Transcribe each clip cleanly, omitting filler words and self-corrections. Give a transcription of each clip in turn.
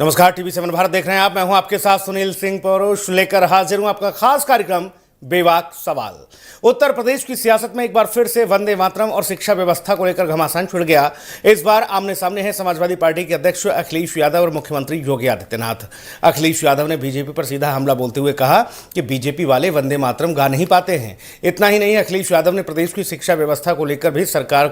नमस्कार, टीवी7 भारत देख रहे हैं आप। मैं हूं आपके साथ सुनील सिंह पौरुष, लेकर हाजिर हूं आपका खास कार्यक्रम बेबाक सवाल। उत्तर प्रदेश की सियासत में एक बार फिर से वंदे मातरम और शिक्षा व्यवस्था को लेकर घमासान छिड़ गया। इस बार आमने सामने है समाजवादी पार्टी के अध्यक्ष अखिलेश यादव और मुख्यमंत्री योगी आदित्यनाथ। अखिलेश यादव ने बीजेपी पर सीधा हमला बोलते हुए कहा कि बीजेपी वाले वंदे मातरम गा नहीं पाते हैं। इतना ही नहीं, अखिलेश यादव ने प्रदेश की शिक्षा व्यवस्था को लेकर भी सरकार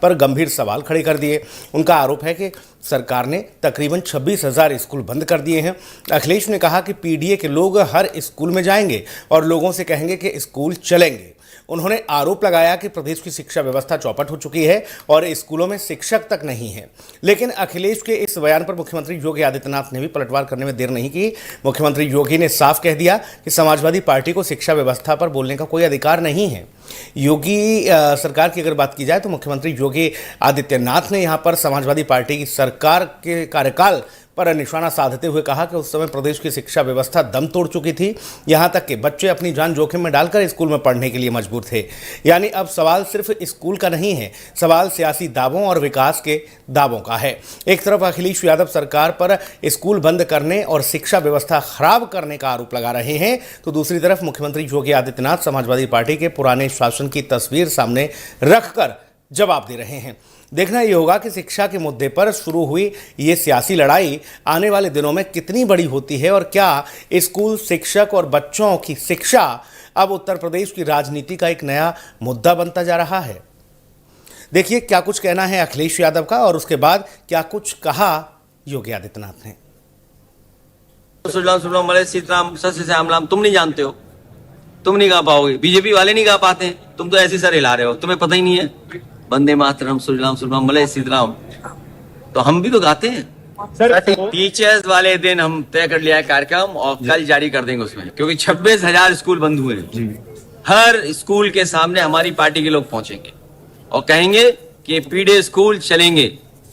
पर गंभीर सवाल खड़े कर दिए। उनका आरोप है कि सरकार ने तकरीबन 26,000 स्कूल बंद कर दिए हैं। अखिलेश ने कहा कि पीडीए के लोग हर स्कूल में जाएंगे और लोगों से कहेंगे कि स्कूल चलेंगे। उन्होंने आरोप लगाया कि प्रदेश की शिक्षा व्यवस्था चौपट हो चुकी है और स्कूलों में शिक्षक तक नहीं है। लेकिन अखिलेश के इस बयान पर मुख्यमंत्री योगी आदित्यनाथ ने भी पलटवार करने में देर नहीं की। मुख्यमंत्री योगी ने साफ कह दिया कि समाजवादी पार्टी को शिक्षा व्यवस्था पर बोलने का कोई अधिकार नहीं है। योगी सरकार की अगर बात की जाए तो मुख्यमंत्री योगी आदित्यनाथ ने यहां पर समाजवादी पार्टी की सरकार के कार्यकाल पर निशाना साधते हुए कहा कि उस समय प्रदेश की शिक्षा व्यवस्था दम तोड़ चुकी थी। यहां तक कि बच्चे अपनी जान जोखिम में डालकर स्कूल में पढ़ने के लिए मजबूर थे। यानी अब सवाल सिर्फ स्कूल का नहीं है, सवाल सियासी दावों और विकास के दावों का है। एक तरफ अखिलेश यादव सरकार पर स्कूल बंद करने और शिक्षा व्यवस्था खराब करने का आरोप लगा रहे हैं, तो दूसरी तरफ मुख्यमंत्री योगी आदित्यनाथ समाजवादी पार्टी के पुराने शासन की तस्वीर सामने रखकर जवाब दे रहे हैं। देखना यह होगा कि शिक्षा के मुद्दे पर शुरू हुई ये सियासी लड़ाई आने वाले दिनों में कितनी बड़ी होती है और क्या स्कूल, शिक्षक और बच्चों की शिक्षा अब उत्तर प्रदेश की राजनीति का एक नया मुद्दा बनता जा रहा है। देखिए क्या कुछ कहना है अखिलेश यादव का और उसके बाद क्या कुछ कहा योगी आदित्यनाथ ने। सीताराम सत श्याम राम तुम नहीं जानते हो, तुम नहीं गा पाओगे, बीजेपी वाले नहीं गा पाते हैं, तुम तो ऐसे सर हिला रहे हो, तुम्हें पता ही नहीं है वंदे मातरम सुजलाम सुफलाम मलय सीताराम। तो हम भी तो गाते हैं सर। टीचर्स वाले दिन हम तय कर लिया है कार्यक्रम और कल जारी कर देंगे उसमें, क्योंकि 26,000 स्कूल बंद हुए हैं। हर स्कूल के सामने हमारी पार्टी के लोग पहुंचेंगे और कहेंगे कि पीडीए स्कूल चलेंगे,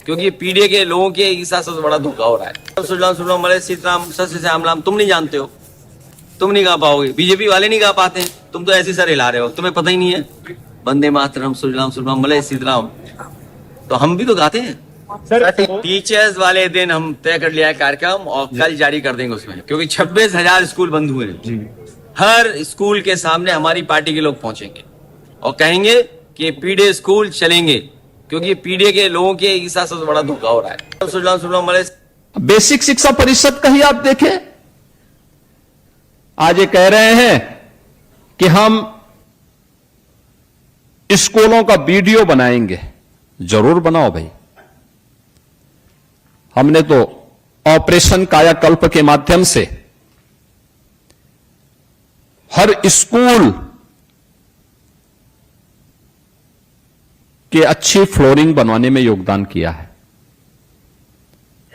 क्योंकि पीडीए के लोगों के साथ सबसे बड़ा धोखा हो रहा है। सुजलाम सुफलाम मलय सीताराम सत श्याम राम तुम नहीं जानते हो, तुम नहीं गा पाओगे, बीजेपी वाले नहीं गा पाते हैं, तुम तो ऐसे सर हिला रहे हो, तुम्हें पता ही नहीं है वंदे मातरम सुजलाम सुफलाम मलय सीताराम। तो हम भी तो गाते हैं सर। टीचर्स वाले दिन हम तय कर लिया है कार्यक्रम और कल जारी कर देंगे उसमें, क्योंकि 26,000 स्कूल बंद हुए हैं। हर स्कूल के सामने हमारी पार्टी के लोग पहुंचेंगे और कहेंगे कि पीडीए स्कूल चलेंगे, क्योंकि पीडीए के लोगों के साथ सबसे बड़ा धोखा हो रहा है। सुजलाम सुफलाम मलय बेसिक शिक्षा परिषद का ही आप देखें, आज ये कह रहे हैं कि हम स्कूलों का वीडियो बनाएंगे। जरूर बनाओ भाई। हमने तो ऑपरेशन कायाकल्प के माध्यम से हर स्कूल के अच्छी फ्लोरिंग बनवाने में योगदान किया है।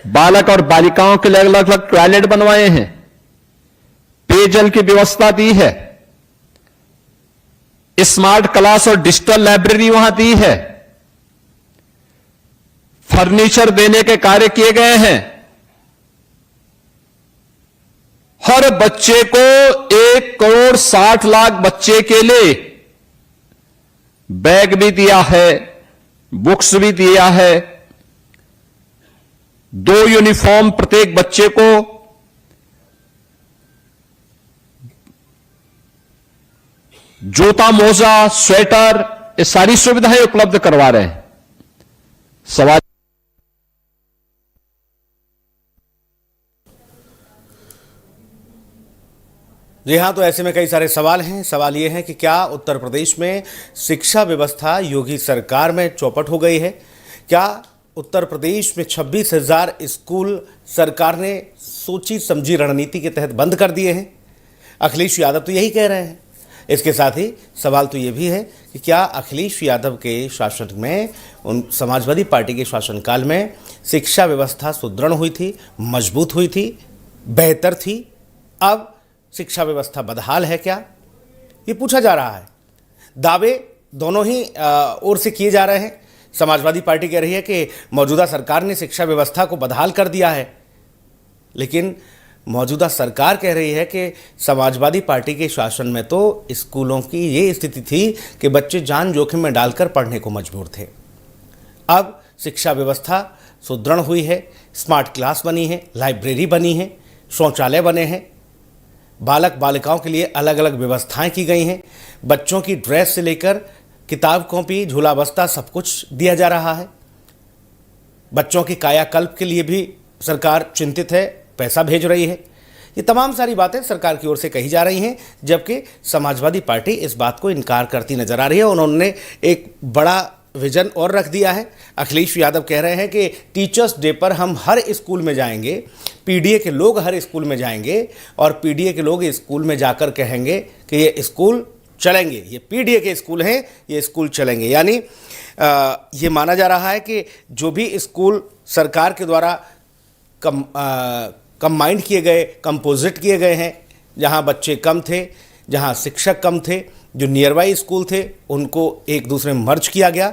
बालक और बालिकाओं के लिए अलग अलग टॉयलेट बनवाए हैं, पेयजल की व्यवस्था दी है, स्मार्ट क्लास और डिजिटल लाइब्रेरी वहां दी है, फर्नीचर देने के कार्य किए गए हैं। हर बच्चे को 1,60,00,000 बच्चे के लिए बैग भी दिया है, बुक्स भी दिया है, 2 यूनिफॉर्म प्रत्येक बच्चे को, जूता, मोजा, स्वेटर, ये सारी सुविधाएं उपलब्ध करवा रहे हैं। सवाल जी हाँ, तो ऐसे में कई सारे सवाल हैं। सवाल ये है कि क्या उत्तर प्रदेश में शिक्षा व्यवस्था योगी सरकार में चौपट हो गई है? क्या उत्तर प्रदेश में 26,000 स्कूल सरकार ने सोची समझी रणनीति के तहत बंद कर दिए हैं? अखिलेश यादव तो यही कह रहे हैं। इसके साथ ही सवाल तो ये भी है कि क्या अखिलेश यादव के शासन में, उन समाजवादी पार्टी के शासनकाल में शिक्षा व्यवस्था सुदृढ़ हुई थी, मजबूत हुई थी, बेहतर थी? अब शिक्षा व्यवस्था बदहाल है क्या? ये पूछा जा रहा है। दावे दोनों ही ओर से किए जा रहे हैं। समाजवादी पार्टी कह रही है कि मौजूदा सरकार ने शिक्षा व्यवस्था को बदहाल कर दिया है, लेकिन मौजूदा सरकार कह रही है कि समाजवादी पार्टी के शासन में तो स्कूलों की ये स्थिति थी कि बच्चे जान जोखिम में डालकर पढ़ने को मजबूर थे। अब शिक्षा व्यवस्था सुदृढ़ हुई है, स्मार्ट क्लास बनी है, लाइब्रेरी बनी है, शौचालय बने हैं, बालक बालिकाओं के लिए अलग अलग व्यवस्थाएं की गई हैं, बच्चों की ड्रेस से लेकर किताब कॉपी झूला बस्ता सब कुछ दिया जा रहा है। बच्चों की कायाकल्प के लिए भी सरकार चिंतित है, पैसा भेज रही है। ये तमाम सारी बातें सरकार की ओर से कही जा रही हैं, जबकि समाजवादी पार्टी इस बात को इनकार करती नजर आ रही है। उन्होंने एक बड़ा विजन और रख दिया है। अखिलेश यादव कह रहे हैं कि टीचर्स डे पर हम हर स्कूल में जाएंगे, पीडीए के लोग हर स्कूल में जाएंगे और पीडीए के लोग स्कूल में जाकर कहेंगे कि ये स्कूल चलेंगे, ये पीडीए के स्कूल हैं, ये स्कूल चलेंगे। यानी ये माना जा रहा है कि जो भी स्कूल सरकार के द्वारा कंबाइंड किए गए, कंपोजिट किए गए हैं, जहां बच्चे कम थे, जहां शिक्षक कम थे, जो नियर बाई स्कूल थे, उनको एक दूसरे में मर्ज किया गया।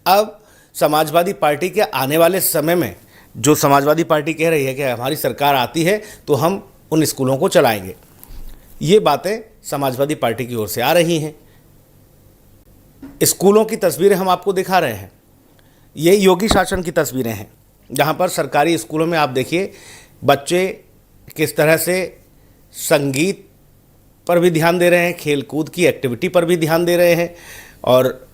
अब समाजवादी पार्टी के आने वाले समय में जो समाजवादी पार्टी कह रही है कि हमारी सरकार आती है तो हम उन स्कूलों को चलाएंगे, ये बातें समाजवादी पार्टी की ओर से आ रही हैं। स्कूलों की तस्वीरें हम आपको दिखा रहे हैं, ये योगी शासन की तस्वीरें हैं, जहां पर सरकारी स्कूलों में आप देखिए बच्चे किस तरह से संगीत पर भी ध्यान दे रहे हैं, खेल कूद की एक्टिविटी पर भी ध्यान दे रहे हैं और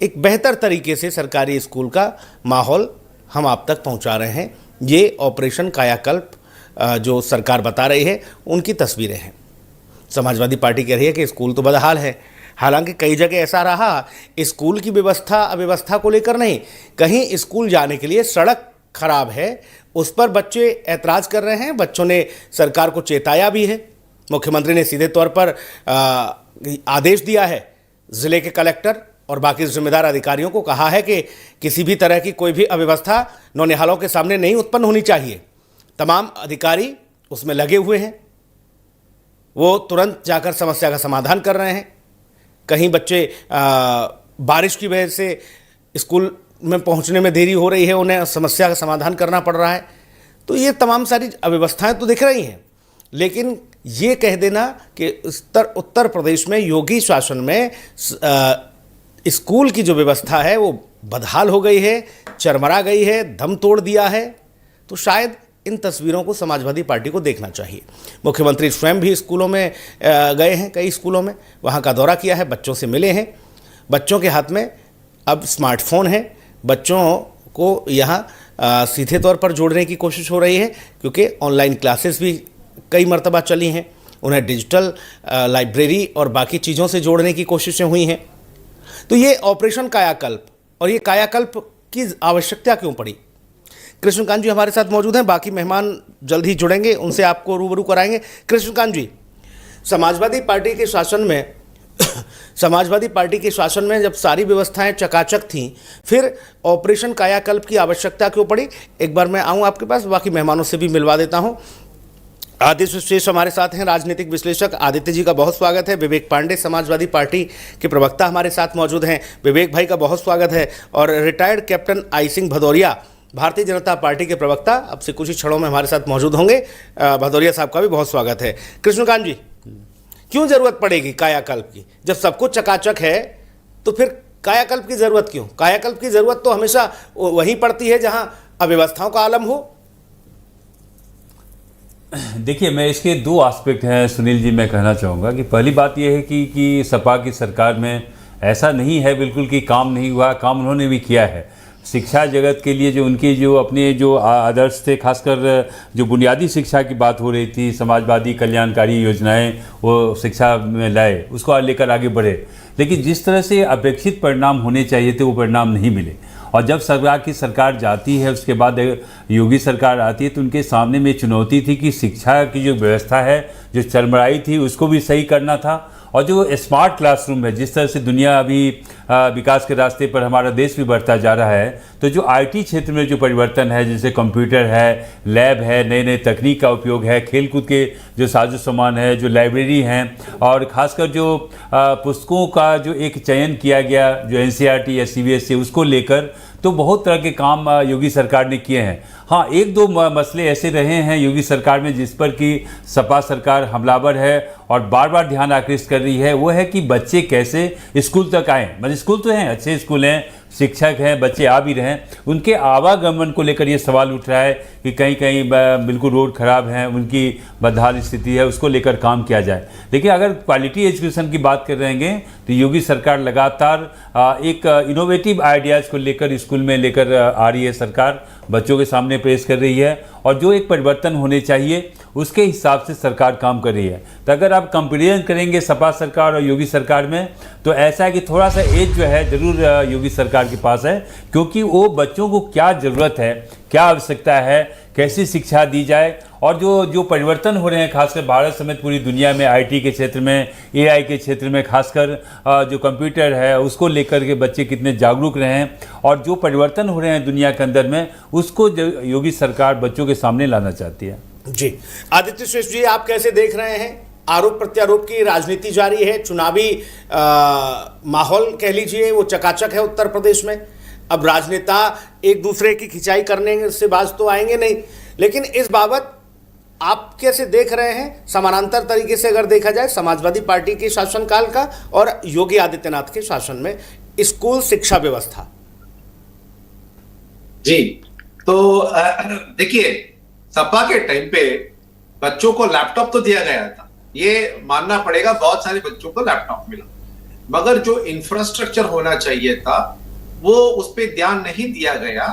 एक बेहतर तरीके से सरकारी स्कूल का माहौल हम आप तक पहुंचा रहे हैं। ये ऑपरेशन कायाकल्प जो सरकार बता रही है, उनकी तस्वीरें हैं। समाजवादी पार्टी कह रही है कि स्कूल तो बदहाल है, हालांकि कई जगह ऐसा रहा स्कूल की व्यवस्था अव्यवस्था को लेकर नहीं, कहीं स्कूल जाने के लिए सड़क खराब है, उस पर बच्चे ऐतराज कर रहे हैं। बच्चों ने सरकार को चेताया भी है। मुख्यमंत्री ने सीधे तौर पर आदेश दिया है, जिले के कलेक्टर और बाकी जिम्मेदार अधिकारियों को कहा है कि किसी भी तरह की कोई भी अव्यवस्था नौनिहालों के सामने नहीं उत्पन्न होनी चाहिए। तमाम अधिकारी उसमें लगे हुए हैं, वो तुरंत जाकर समस्या का समाधान कर रहे हैं। कहीं बच्चे बारिश की वजह से स्कूल में पहुंचने में देरी हो रही है, उन्हें समस्या का समाधान करना पड़ रहा है। तो ये तमाम सारी अव्यवस्थाएं तो दिख रही हैं, लेकिन ये कह देना कि उत्तर प्रदेश में योगी शासन में स्कूल की जो व्यवस्था है वो बदहाल हो गई है, चरमरा गई है, दम तोड़ दिया है, तो शायद इन तस्वीरों को समाजवादी पार्टी को देखना चाहिए। मुख्यमंत्री स्वयं भी स्कूलों में गए हैं, कई स्कूलों में वहाँ का दौरा किया है, बच्चों से मिले हैं। बच्चों के हाथ में अब स्मार्टफोन है, बच्चों को यहाँ सीधे तौर पर जोड़ने की कोशिश हो रही है, क्योंकि ऑनलाइन क्लासेस भी कई मरतबा चली हैं, उन्हें डिजिटल लाइब्रेरी और बाकी चीज़ों से जोड़ने की कोशिशें हुई हैं। तो ये ऑपरेशन कायाकल्प, और ये कायाकल्प की आवश्यकता क्यों पड़ी? कृष्णकांत जी हमारे साथ मौजूद हैं, बाकी मेहमान जल्द ही जुड़ेंगे, उनसे आपको रूबरू कराएंगे। कृष्णकांत जी, समाजवादी पार्टी के शासन में जब सारी व्यवस्थाएं चकाचक थीं, फिर ऑपरेशन कायाकल्प की आवश्यकता क्यों पड़ी? एक बार मैं आऊं आपके पास, बाकी मेहमानों से भी मिलवा देता हूं। आदित्य शेष हमारे साथ हैं, राजनीतिक विश्लेषक। आदित्य जी का बहुत स्वागत है। विवेक पांडे समाजवादी पार्टी के प्रवक्ता हमारे साथ मौजूद हैं, विवेक भाई का बहुत स्वागत है। और retired captain I Singh Bhadauria Bharatiya Janata party के प्रवक्ता अब से कुछ ही क्षणों में हमारे साथ मौजूद होंगे। भदौरिया साहब का भी बहुत स्वागत है। कृष्णकांत जी, क्यों जरूरत पड़ेगी कायाकल्प की? जब सब कुछ चकाचक है तो फिर कायाकल्प की जरूरत क्यों? कायाकल्प की जरूरत तो हमेशा वहीं पड़ती है जहां अव्यवस्थाओं का आलम हो। देखिए, मैं इसके दो एस्पेक्ट हैं सुनील जी, मैं कहना चाहूँगा कि पहली बात यह है कि सपा की सरकार में ऐसा नहीं है बिल्कुल कि काम नहीं हुआ, काम उन्होंने भी किया है। शिक्षा जगत के लिए जो उनके जो अपने जो आदर्श थे, खासकर जो बुनियादी शिक्षा की बात हो रही थी, समाजवादी कल्याणकारी योजनाएं वो शिक्षा में लाए, उसको लेकर आगे बढ़े, लेकिन जिस तरह से अपेक्षित परिणाम होने चाहिए थे वो परिणाम नहीं मिले। और जब सरकार जाती है, उसके बाद योगी सरकार आती है, तो उनके सामने में चुनौती थी कि शिक्षा की जो व्यवस्था है, जो चरमराई थी, उसको भी सही करना था। और जो स्मार्ट क्लासरूम है, जिस तरह से दुनिया अभी विकास के रास्ते पर हमारा देश भी बढ़ता जा रहा है, तो जो आईटी क्षेत्र में जो परिवर्तन है, जैसे कंप्यूटर है, लैब है, नए नए तकनीक का उपयोग है, खेलकूद के जो साजो सामान है, जो लाइब्रेरी हैं, और ख़ासकर जो पुस्तकों का जो एक चयन किया गया, जो एनसीईआरटी या सीबीएसई, उसको लेकर तो बहुत तरह के काम योगी सरकार ने किए हैं। हाँ, एक दो मसले ऐसे रहे हैं योगी सरकार में जिस पर कि सपा सरकार हमलावर है और बार बार ध्यान आकृष्ट कर रही है। वो है कि बच्चे कैसे स्कूल तक आएँ। मतलब स्कूल तो हैं, अच्छे स्कूल हैं, शिक्षक हैं, बच्चे आ भी रहे हैं, उनके आवागमन को लेकर ये सवाल उठ रहा है कि कहीं कहीं बिल्कुल रोड खराब हैं, उनकी बदहाल स्थिति है, उसको लेकर काम किया जाए। देखिए, अगर क्वालिटी एजुकेशन की बात कर रहे हैं तो योगी सरकार लगातार एक इनोवेटिव आइडियाज़ को लेकर स्कूल में लेकर आ रही है। सरकार बच्चों के सामने पेश कर रही है और जो एक परिवर्तन होने चाहिए उसके हिसाब से सरकार काम कर रही है। तो अगर आप कंपेरिजन करेंगे सपा सरकार और योगी सरकार में, तो ऐसा है कि थोड़ा सा एज जो है ज़रूर योगी सरकार के पास है, क्योंकि वो बच्चों को क्या ज़रूरत है, क्या आवश्यकता है, कैसी शिक्षा दी जाए, और जो परिवर्तन हो रहे हैं खासकर भारत समेत पूरी दुनिया में आईटी के क्षेत्र में, एआई के क्षेत्र में, खासकर जो कंप्यूटर है उसको लेकर के बच्चे कितने जागरूक रहे हैं, और जो परिवर्तन हो रहे हैं दुनिया के अंदर में, उसको योगी सरकार बच्चों के सामने लाना चाहती है। जी, आदित्य श्रेष्ठ जी, आप कैसे देख रहे हैं? आरोप प्रत्यारोप की राजनीति जारी है, चुनावी माहौल कह लीजिए वो चकाचक है उत्तर प्रदेश में। अब राजनेता एक दूसरे की खिंचाई करने से बाज तो आएंगे नहीं, लेकिन इस बाबत आप कैसे देख रहे हैं समानांतर तरीके से अगर देखा जाए समाजवादी पार्टी के शासनकाल का और योगी आदित्यनाथ के शासन में स्कूल शिक्षा व्यवस्था? जी, तो देखिए, सपा के टाइम पे बच्चों को लैपटॉप तो दिया गया था, ये मानना पड़ेगा, बहुत सारे बच्चों को लैपटॉप मिला, मगर जो इंफ्रास्ट्रक्चर होना चाहिए था वो उस पर ध्यान नहीं दिया गया,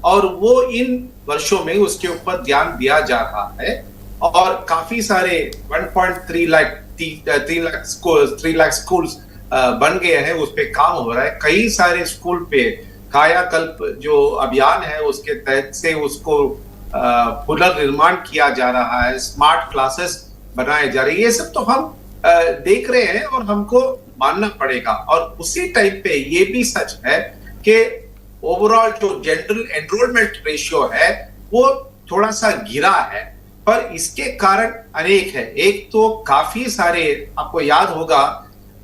और वो इन वर्षों में उसके ऊपर ध्यान दिया जा रहा है। और काफी सारे 1.3 लाख 3 लाख स्कूल्स बन गए हैं, उस पे काम हो रहा है। कई सारे स्कूल पे कायाकल्प जो अभियान है उसके तहत से उसको पुनर्निर्माण किया जा रहा है, स्मार्ट क्लासेस बनाए जा रहे हैं। ये सब तो हम देख रहे हैं और हमको मानना पड़ेगा। और उसी टाइम पे ये भी सच है कि ओवरऑल जो जनरल एनरोलमेंट रेशियो है वो थोड़ा सा गिरा है, पर इसके कारण अनेक है। एक तो काफी सारे, आपको याद होगा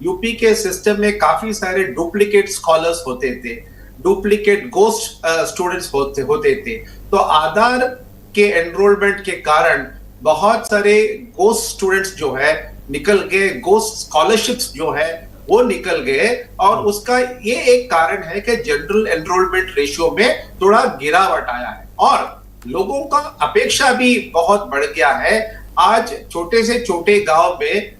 यूपी के सिस्टम में काफी सारे डुप्लीकेट स्कॉलर्स होते थे, डुप्लीकेट गोस्ट स्टूडेंट्स होते थे। तो आधार के एनरोलमेंट के कारण बहुत सारे गोस्ट स्टूडेंट्स जो है निकल गए, गोस्ट स्कॉलरशिप्स जो है वो निकल गए, और उसका ये एक कारण है कि जनरल एनरोलमेंट रेशियो में थोड़ा गिरावट आया है। और लोगों का अपेक्षा भी बहुत बढ़ गया है। आज छोटे से छोटे गांव में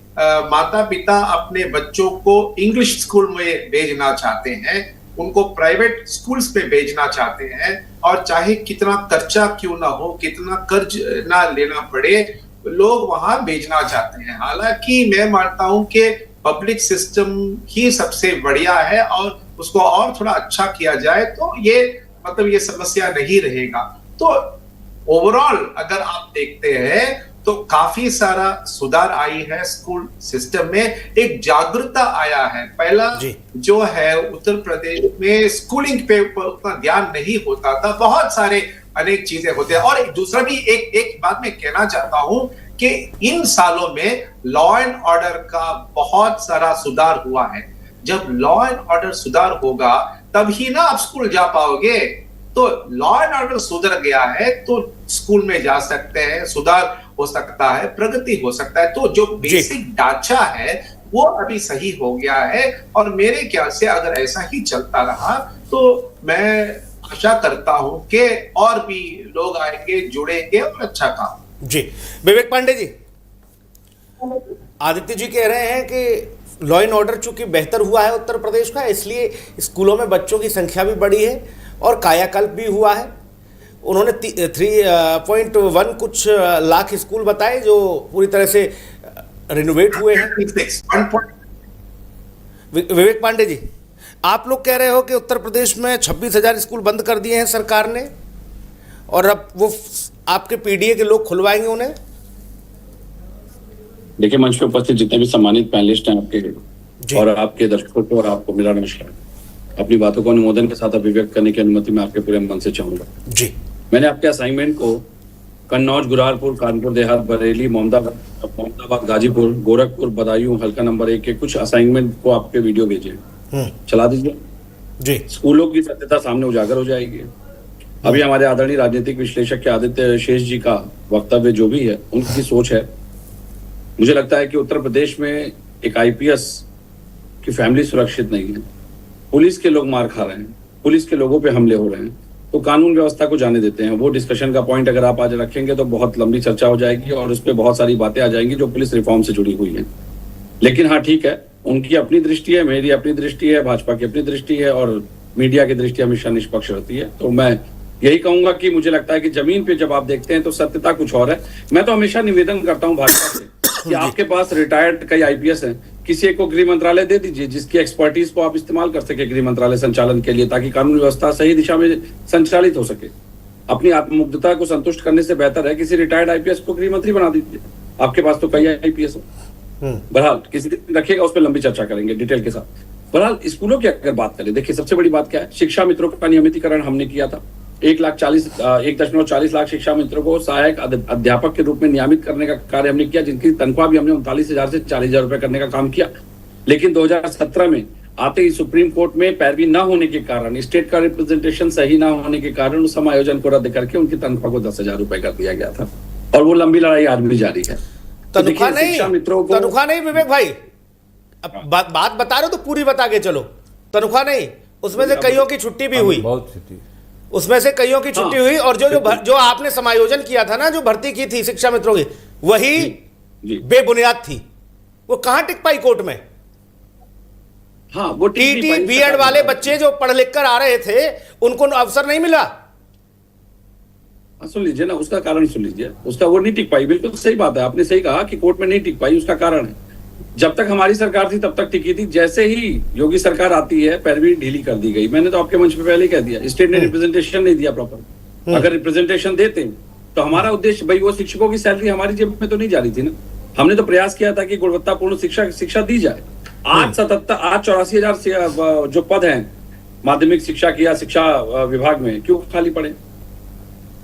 माता पिता अपने बच्चों को इंग्लिश स्कूल में भेजना चाहते हैं, उनको प्राइवेट स्कूल्स में भेजना चाहते हैं, और चाहे कितना खर्चा क्यों ना हो, कितना कर्ज ना लेना पड़े, लोग वहां भेजना चाहते हैं। हालांकि मैं मानता हूं कि पब्लिक सिस्टम ही सबसे बढ़िया है, और उसको और थोड़ा अच्छा किया जाए तो ये समस्या नहीं रहेगा। तो ओवरऑल अगर आप देखते हैं तो काफी सारा सुधार आई है स्कूल सिस्टम में, एक जागरूकता आया है। पहला जो है उत्तर प्रदेश में स्कूलिंग पे उतना ध्यान नहीं होता था, बहुत सारे अनेक चीजें होते हैं। और दूसरा भी एक बात मैं कहना चाहता हूं कि इन सालों में लॉ एंड ऑर्डर का बहुत सारा सुधार हुआ है। जब लॉ एंड ऑर्डर सुधार होगा तभी ना आप स्कूल जा पाओगे। तो लॉ एंड ऑर्डर सुधर गया है तो स्कूल में जा सकते हैं, सुधार हो सकता है, प्रगति हो सकता है। तो जो बेसिक ढांचा है वो अभी सही हो गया है, और मेरे ख्याल से अगर ऐसा ही चलता रहा तो मैं आशा करता हूं कि और भी लोग आएंगे, जुड़ेंगे और अच्छा काम। जी, विवेक पांडे जी, आदित्य जी कह रहे हैं कि लॉ एंड ऑर्डर चूंकि बेहतर हुआ है उत्तर प्रदेश का, इसलिए स्कूलों में बच्चों की संख्या भी बढ़ी है और कायाकल्प भी हुआ है। उन्होंने 3.1 कुछ लाख स्कूल बताए जो पूरी तरह से रिनोवेट हुए हैं। विवेक पांडे जी, आप लोग कह रहे हो कि उत्तर प्रदेश में 26,000 स्कूल बंद कर दिए हैं सरकार ने, और अब वो आपके पीडीए के लोग खुलवाएंगे उन्हें। देखिए, मंच पे उपस्थित जितने भी सम्मानित पैनलिस्ट हैं आपके और आपके दर्शकों को और आपको मेरा नमस्कार। अपनी बातों को अनुमोदन के साथ अभिव्यक्त करने की अनुमति मैं आपके पूरे मन से चाहूंगा। जी, मैंने आपके असाइनमेंट को कन्नौज, गुरारपुर, कानपुर देहात, बरेली, मोहम्मदाबाद, गाजीपुर, गोरखपुर, बदायूं, हल्का नंबर 1 के कुछ असाइनमेंट को आपके वीडियो भेजे, चला दीजिए। जी, स्कूलों की सत्यता सामने उजागर हो जाएगी। अभी हमारे आदरणीय राजनीतिक विश्लेषक के आदित्य शेष जी का वक्तव्य जो भी है, उनकी सोच है, मुझे लगता है कि उत्तर प्रदेश में एक आईपीएस की फैमिली सुरक्षित नहीं है, पुलिस के लोग मार खा रहे हैं, पुलिस के लोगों पे हमले हो रहे हैं, तो कानून व्यवस्था को जाने देते हैं। वो डिस्कशन का पॉइंट अगर आप आज रखेंगे तो बहुत लंबी चर्चा हो जाएगी और उस पर बहुत सारी बातें आ जाएंगी जो पुलिस रिफॉर्म से जुड़ी हुई हैं। लेकिन हाँ ठीक है, उनकी अपनी दृष्टि है, मेरी अपनी दृष्टि है, भाजपा की अपनी दृष्टि है और मीडिया की दृष्टि हमेशा निष्पक्ष रहती है। तो मैं यही कहूंगा कि मुझे लगता है कि जमीन पे जब आप देखते हैं तो सत्यता कुछ और है। मैं तो हमेशा निवेदन करता हूं भाजपा से कि आपके पास रिटायर्ड कई आईपीएस हैं, किसी एक को गृह मंत्रालय दे दीजिए जिसकी एक्सपर्टीज को आप इस्तेमाल कर सके गृह मंत्रालय संचालन के लिए, ताकि कानून व्यवस्था सही दिशा में संचालित हो सके। अपनी आत्ममुग्धता को संतुष्ट करने से बेहतर है किसी रिटायर्ड आईपीएस को गृह मंत्री बना दीजिए। आपके पास तो कई आईपीएस है। बहरहाल किसी दिन रखिएगा, उस पर लंबी चर्चा करेंगे डिटेल के साथ। बहरहाल स्कूलों की अगर बात करें, देखिए सबसे बड़ी बात क्या है, शिक्षा मित्रों का नियमितीकरण हमने किया था। 1.40 लाख शिक्षा मित्रों को सहायक अध्यापक के रूप में नियमित करने का कार्य हमने किया, जिनकी तनख्वाह भी हमने 39,000 से 40,000 रुपए करने का काम किया। लेकिन 2017 में आते ही सुप्रीम कोर्ट में पैरवी न होने के कारण, स्टेट का रिप्रेजेंटेशन सही न होने के कारण उस समायोजन को रद्द करके उनकी तनख्वाह को 10,000 रुपए कर दिया गया था और वो लंबी लड़ाई आज भी जारी है। तनख्वाह नहीं विवेक भाई, अब बात बता रहे हो तो पूरी बता के चलो। तनख्वाह नहीं, उसमें से कईयों की छुट्टी भी हुई, बहुत छुट्टी, उसमें से कईयों की छुट्टी हुई और जो आपने समायोजन किया था ना, जो भर्ती की थी शिक्षा मित्रों की, वही बेबुनियाद थी। वो कहां टिक पाई कोर्ट में? हाँ, वो टीटी बीएड वाले बच्चे जो पढ़ लिख कर आ रहे थे उनको अवसर नहीं मिला। सुन लीजिए ना, उसका कारण सुन लीजिए, उसका वो नहीं टिक पाई। बिल्कुल सही बात है, आपने सही कहा कि कोर्ट में नहीं टिक पाई। उसका कारण है, जब तक हमारी सरकार थी तब तक टिकी थी, जैसे ही योगी सरकार आती है पैरवी ढीली कर दी गई। मैंने तो आपके मंच पे पहले ही कह दिया, स्टेट ने रिप्रेजेंटेशन नहीं दिया प्रॉपर। अगर रिप्रेजेंटेशन देते तो हमारा उद्देश्य, भाई वो शिक्षकों की सैलरी हमारी जेब में तो नहीं जा रही थी ना। हमने तो प्रयास किया था कि गुणवत्तापूर्ण शिक्षा दी जाए। आज 84,000 जो पद हैं माध्यमिक शिक्षा की या शिक्षा विभाग में, क्यों खाली पड़े?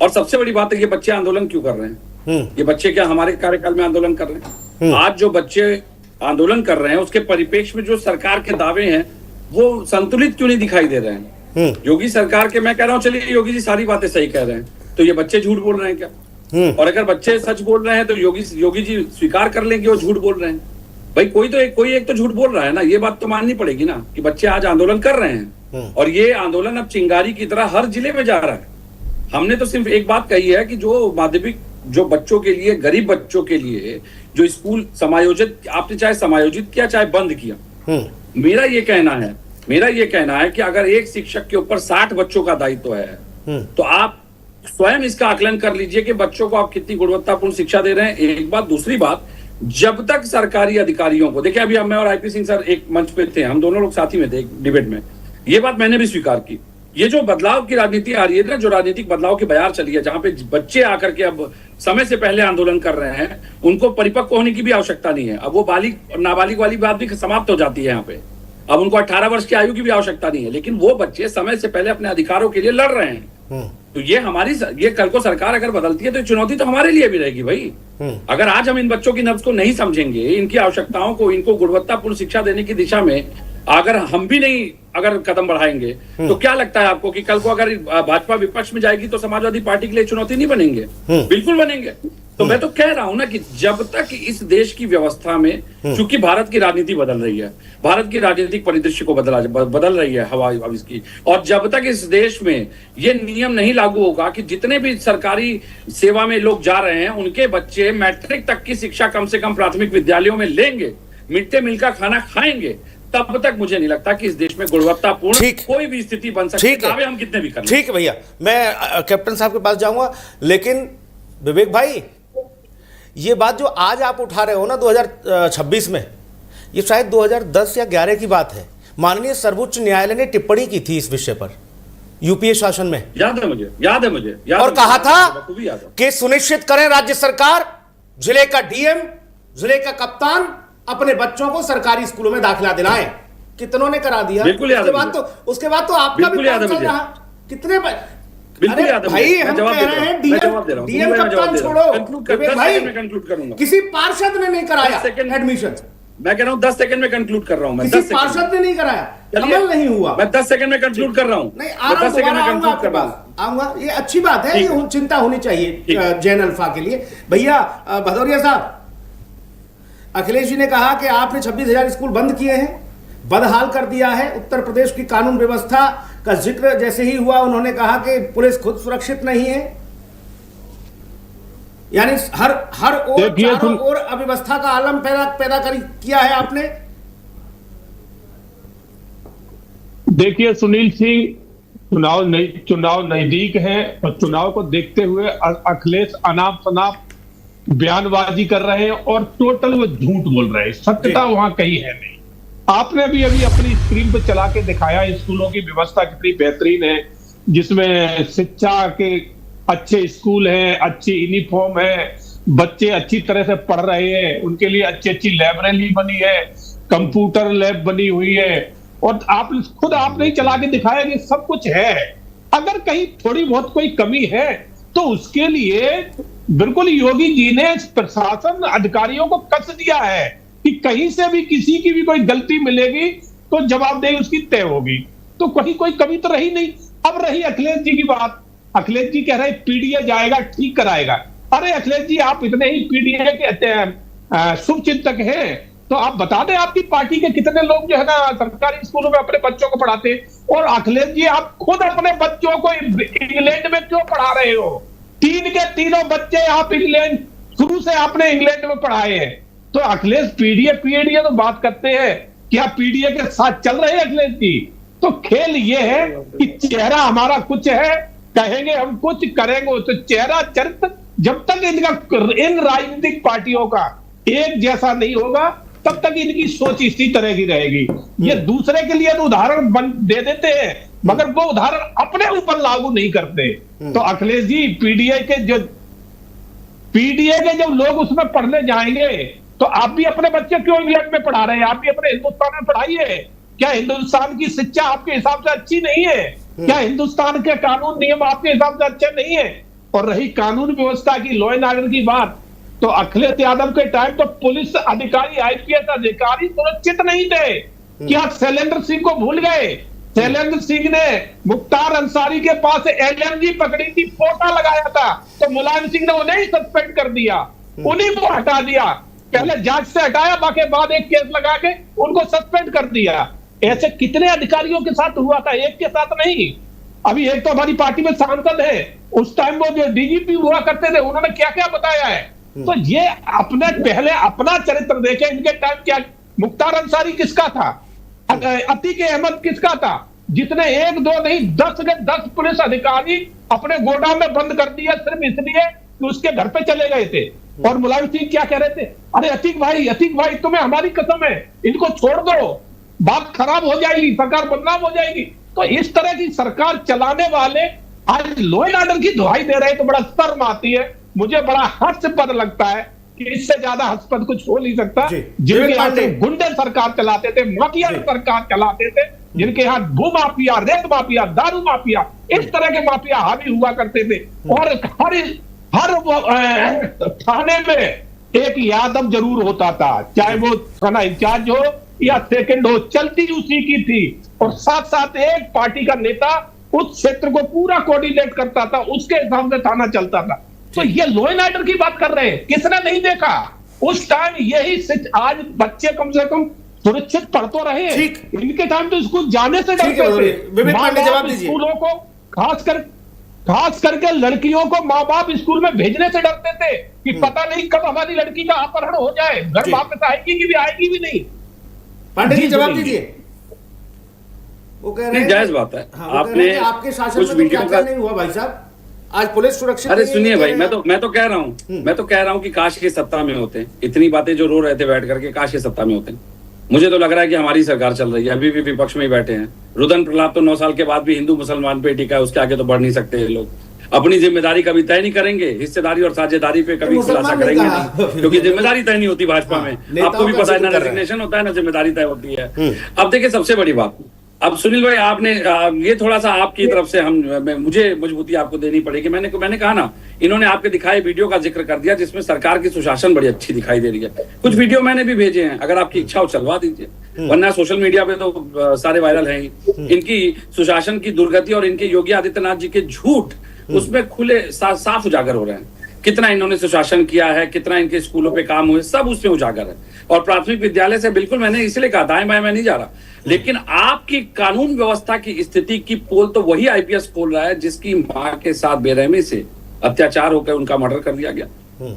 और सबसे बड़ी बात है, ये बच्चे आंदोलन क्यों कर रहे हैं? ये बच्चे क्या हमारे कार्यकाल में आंदोलन कर रहे हैं? आज जो बच्चे आंदोलन कर रहे हैं उसके परिप्रेक्ष्य में जो सरकार के दावे हैं वो संतुलित क्यों नहीं दिखाई दे रहे हैं? योगी सरकार के, मैं कह रहा हूं चलिए योगी जी सारी बातें सही कह रहे हैं, तो ये बच्चे झूठ बोल रहे हैं क्या? और अगर बच्चे सच बोल रहे हैं तो योगी जी स्वीकार कर लेंगे वो झूठ बोल रहे हैं। भाई कोई एक तो झूठ बोल रहा है ना, ये बात तो माननी पड़ेगी ना कि बच्चे आज आंदोलन कर रहे हैं और ये आंदोलन अब चिंगारी की तरह हर जिले में जा रहा है। हमने तो सिर्फ एक बात कही है कि जो माध्यमिक, जो बच्चों के लिए, गरीब बच्चों के लिए जो स्कूल समायोजित, आपने चाहे समायोजित किया चाहे बंद किया, मेरा ये कहना है कि अगर एक शिक्षक के ऊपर 60 बच्चों का दायित्व है तो आप स्वयं इसका आकलन कर लीजिए कि बच्चों को आप कितनी गुणवत्तापूर्ण शिक्षा दे रहे हैं। एक बात। दूसरी बात, जब तक सरकारी अधिकारियों को, देखिए अभी मैं और आईपी सिंह सर एक मंच पे थे, हम दोनों लोग साथी में थे एक डिबेट में, ये बात मैंने भी स्वीकार की। ये जो बदलाव की राजनीति आ रही है ना, जो राजनीतिक बदलाव की बयार चली है, जहां पे बच्चे आकर के अब समय से पहले आंदोलन कर रहे हैं, उनको परिपक्व होने की भी आवश्यकता नहीं है। अब वो बालिग और नाबालिग वाली बात भी समाप्त हो जाती है यहाँ पे। अब उनको 18 वर्ष की आयु की भी आवश्यकता नहीं है, लेकिन वो बच्चे समय से पहले अपने अधिकारों के लिए लड़ रहे हैं। तो ये कल को सरकार अगर बदलती है तो चुनौती तो हमारे लिए भी रहेगी भाई। अगर आज हम इन बच्चों की नब्ज को नहीं समझेंगे, इनकी आवश्यकताओं को, इनको गुणवत्तापूर्ण शिक्षा देने की दिशा में अगर हम भी नहीं अगर कदम बढ़ाएंगे, तो क्या लगता है आपको कि कल को अगर भाजपा विपक्ष में जाएगी तो समाजवादी पार्टी के लिए चुनौती नहीं बनेंगे? बिल्कुल बनेंगे। तो मैं तो कह रहा हूं ना कि जब तक इस देश की व्यवस्था में, चूंकि भारत की राजनीति बदल रही है, भारत की राजनीतिक परिदृश्य को बदल रही है हवा इसकी, और जब तक इस देश में ये नियम नहीं लागू होगा कि जितने भी सरकारी सेवा में लोग जा रहे हैं उनके बच्चे मैट्रिक तक की शिक्षा कम से कम प्राथमिक विद्यालयों में लेंगे, मिड डे मील का खाना खाएंगे, तब तक मुझे नहीं लगता कि इस देश में गुणवत्तापूर्ण कोई भी स्थिति बन सकती है, हम कितने भी करें। ठीक है भैया, मैं कैप्टन साहब के पास जाऊंगा, लेकिन विवेक भाई ये बात जो आज आप उठा रहे हो ना 2026 में, ये शायद 2010 या 11 की बात है। माननीय सर्वोच्च न्यायालय ने टिप्पणी की थी इस विषय पर यूपीए शासन में, याद है मुझे और कहा था कि सुनिश्चित करें राज्य सरकार, जिले का डीएम, जिले का कप्तान अपने बच्चों को सरकारी स्कूलों में दाखिला दिलाएं। कितनों ने करा दिया? उसके बाद तो आपका भी काम चल रहा। कितने बिल्कुल याद है भाई, हम कह रहे हैं डीएम कप्तान छोड़ो भाई, किसी पार्षद ने नहीं कराया एडमिशन। मैं कह रहा हूं 10 सेकंड में कंक्लूड कर रहा हूं। किसी पार्षद ने नहीं कराया, अमल नहीं हुआ। मैं 10 सेकंड में कंक्लूड कर रहा हूं। नहीं, 10 सेकंड में कंक्लूड कर रहा हूं, आऊंगा। ये अच्छी बात है, ये चिंता होनी चाहिए जैन अल्फा के लिए। भैया भदौरिया साहब, अखिलेश जी ने कहा कि आपने 26,000 स्कूल बंद किए हैं, बदहाल कर दिया है, उत्तर प्रदेश की कानून व्यवस्था का जिक्र जैसे ही हुआ उन्होंने कहा कि पुलिस खुद सुरक्षित नहीं है, यानी हर ओर चारों ओर अव्यवस्था का आलम पैदा किया है आपने। देखिए सुनील सिंह, चुनाव नजदीक है और चुनाव को देखते हुए अखिलेश अनाप शनाप बयानबाजी कर रहे हैं और टोटल वो झूठ बोल रहे हैं, सत्यता वहां कहीं है नहीं। आपने भी अभी अपनी स्क्रीन पे चला के दिखाया स्कूलों की व्यवस्था कितनी बेहतरीन है, जिसमें शिक्षा के अच्छे स्कूल हैं, अच्छी यूनिफॉर्म है, बच्चे अच्छी तरह से पढ़ रहे हैं, उनके लिए अच्छी अच्छी लाइब्रेरी बनी है, कंप्यूटर लैब बनी हुई है, और आपने ही चला के दिखाया कि सब कुछ है। अगर कहीं थोड़ी बहुत कोई कमी है तो उसके लिए बिल्कुल योगी जी ने प्रशासन अधिकारियों को कस दिया है कि कहीं से भी किसी की भी कोई गलती मिलेगी तो जवाबदेही उसकी तय होगी। तो कहीं कोई कमी तो रही नहीं। अब रही अखिलेश जी की बात, अखिलेश जी कह रहे पीडीए जाएगा ठीक कराएगा। अरे अखिलेश जी, आप इतने ही पीडीए के शुभ चिंतक हैं तो आप बता दें आपकी पार्टी के कितने लोग जो है ना सरकारी स्कूलों में अपने बच्चों को पढ़ाते हैं। और अखिलेश जी, आप खुद अपने बच्चों को इंग्लैंड में क्यों पढ़ा रहे हो? 3 के 3 बच्चे आप इंग्लैंड, शुरू से आपने इंग्लैंड में पढ़ाए हैं। तो अखिलेश पीडीए तो बात करते हैं, क्या पीडीए के साथ चल रहे हैं अखिलेश जी? तो खेल ये है कि चेहरा हमारा कुछ है, कहेंगे हम कुछ, करेंगे तो चेहरा चरित्र जब तक इन राजनीतिक पार्टियों का एक जैसा नहीं होगा तब तक इनकी सोच इसी तरह की रहेगी। ये दूसरे के लिए तो उदाहरण दे देते हैं मगर वो उदाहरण अपने ऊपर लागू नहीं करते। तो अखिलेश जी, पीडीए के जब लोग उसमें पढ़ने जाएंगे तो आप भी अपने बच्चे क्यों इंग्लैंड में पढ़ा रहे हैं? आप भी अपने हिंदुस्तान में पढ़ाइए। क्या हिंदुस्तान की शिक्षा आपके हिसाब से अच्छी नहीं है? क्या हिंदुस्तान के कानून नियम आपके हिसाब से अच्छे नहीं है? और रही कानून व्यवस्था की, लॉ एंड ऑर्डर की बात, तो अखिलेश यादव के टाइम तो पुलिस अधिकारी, आईपीएस अधिकारी सुरक्षित नहीं थे। क्या शैलेंद्र सिंह को भूल गए? शैलेंद्र सिंह ने मुख्तार अंसारी के पास एलएमजी पकड़ी थी, पोटा लगाया था, तो मुलायम सिंह ने उन्हें ही सस्पेंड कर दिया, उन्हीं को हटा दिया। पहले जांच से हटाया, बाकी बाद एक केस लगा के उनको सस्पेंड कर दिया। ऐसे कितने अधिकारियों के साथ हुआ था, एक के साथ नहीं। अभी एक तो हमारी पार्टी में सांसद है, उस टाइम वो जो डीजीपी हुआ करते थे उन्होंने क्या क्या बताया है। तो ये अपने पहले अपना चरित्र देखे। इनके टाइम क्या मुख्तार अंसारी किसका था? अतीक अहमद किसका था? जितने 1 2 नहीं 10 के 10 पुलिस अधिकारी अपने गोदाम में बंद कर दिया सिर्फ इसलिए कि उसके घर पे चले गए थे। और मुलायम सिंह क्या कह रहे थे? अरे अतीक भाई तुम्हें हमारी कसम है, इनको छोड़ दो, बात खराब हो जाएगी, सरकार बदनाम हो जाएगी। तो इस तरह की सरकार चलाने वाले आज लॉ एंड ऑर्डर की दुहाई दे रहे हैं तो बड़ा शर्म आती है। मुझे बड़ा हास्यपद लगता है कि इससे ज्यादा हास्यपद कुछ हो नहीं सकता। जिनके यहाँ से गुंडे सरकार चलाते थे, माफिया सरकार चलाते थे, जिनके यहाँ भू माफिया, रेत माफिया, दारू माफिया, इस तरह के माफिया हावी हुआ करते थे। और हर थाने में एक यादव जरूर होता था, चाहे वो थाना इंचार्ज हो या सेकंड हो, चलती उसी की थी। और साथ साथ एक पार्टी का नेता उस क्षेत्र को पूरा कोऑर्डिनेट करता था, उसके हिसाब से थाना चलता था। तो ये लॉ एंड ऑर्डर की बात कर रहे हैं, किसने नहीं देखा उस टाइम? यही आज बच्चे कम से कम सुरक्षित पढ़ तो रहे हैं। इनके टाइम तो स्कूल जाने से डरते थे। स्कूलों को खास करके लड़कियों को माँ बाप स्कूल में भेजने से डरते थे कि पता नहीं कब हमारी लड़की का अपहरण हो जाए, घर वापस आएगी कि आएगी भी नहीं। पांडे जी जवाब दीजिए। वो कह रहे हैं जायज बात है। आपने आपके शासन में क्या नहीं हुआ भाई साहब? आज पुलिस सुरक्षित। अरे सुनिए भाई, मैं तो कह रहा हूँ कि काश के सत्ता में होते। इतनी बातें जो रो रहे थे बैठ करके, काश के सत्ता में होते। मुझे तो लग रहा है कि हमारी सरकार चल रही है, अभी भी विपक्ष में ही बैठे हैं। रुदन प्रलाप तो 9 साल के बाद भी हिंदू मुसलमान पे टिका है, उसके आगे तो बढ़ नहीं सकते ये लोग। अपनी जिम्मेदारी कभी तय नहीं करेंगे, हिस्सेदारी और साझेदारी पे कभी खुलासा करेंगे नहीं, क्योंकि जिम्मेदारी तय नहीं होती भाजपा में। आपको भी पता है ना, रेजिग्नेशन होता है ना जिम्मेदारी तय होती है। अब देखिए सबसे बड़ी बात, अब सुनील भाई आपने ये थोड़ा सा आपकी तरफ से मुझे मजबूती आपको देनी पड़ेगी। मैंने कहा ना, इन्होंने आपके दिखाए वीडियो का जिक्र कर दिया जिसमें सरकार की सुशासन बड़ी अच्छी दिखाई दे रही है। कुछ वीडियो मैंने भी भेजे हैं, अगर आपकी इच्छा हो चलवा दीजिए, वरना सोशल मीडिया पे तो सारे वायरल हैं। इनकी सुशासन की दुर्गति और इनके योगी आदित्यनाथ जी के झूठ उसमें खुले साफ उजागर हो रहे हैं। कितना इन्होंने सुशासन किया है, कितना इनके स्कूलों पे काम हुए, सब उसमें उजागर है। और प्राथमिक विद्यालय से बिल्कुल मैंने इसलिए कहा दाएं बाएं मैं नहीं जा रहा, लेकिन आपकी कानून व्यवस्था की स्थिति की पोल तो वही आईपीएस खोल रहा है जिसकी मां के साथ बेरहमी से अत्याचार होकर उनका मर्डर कर दिया गया।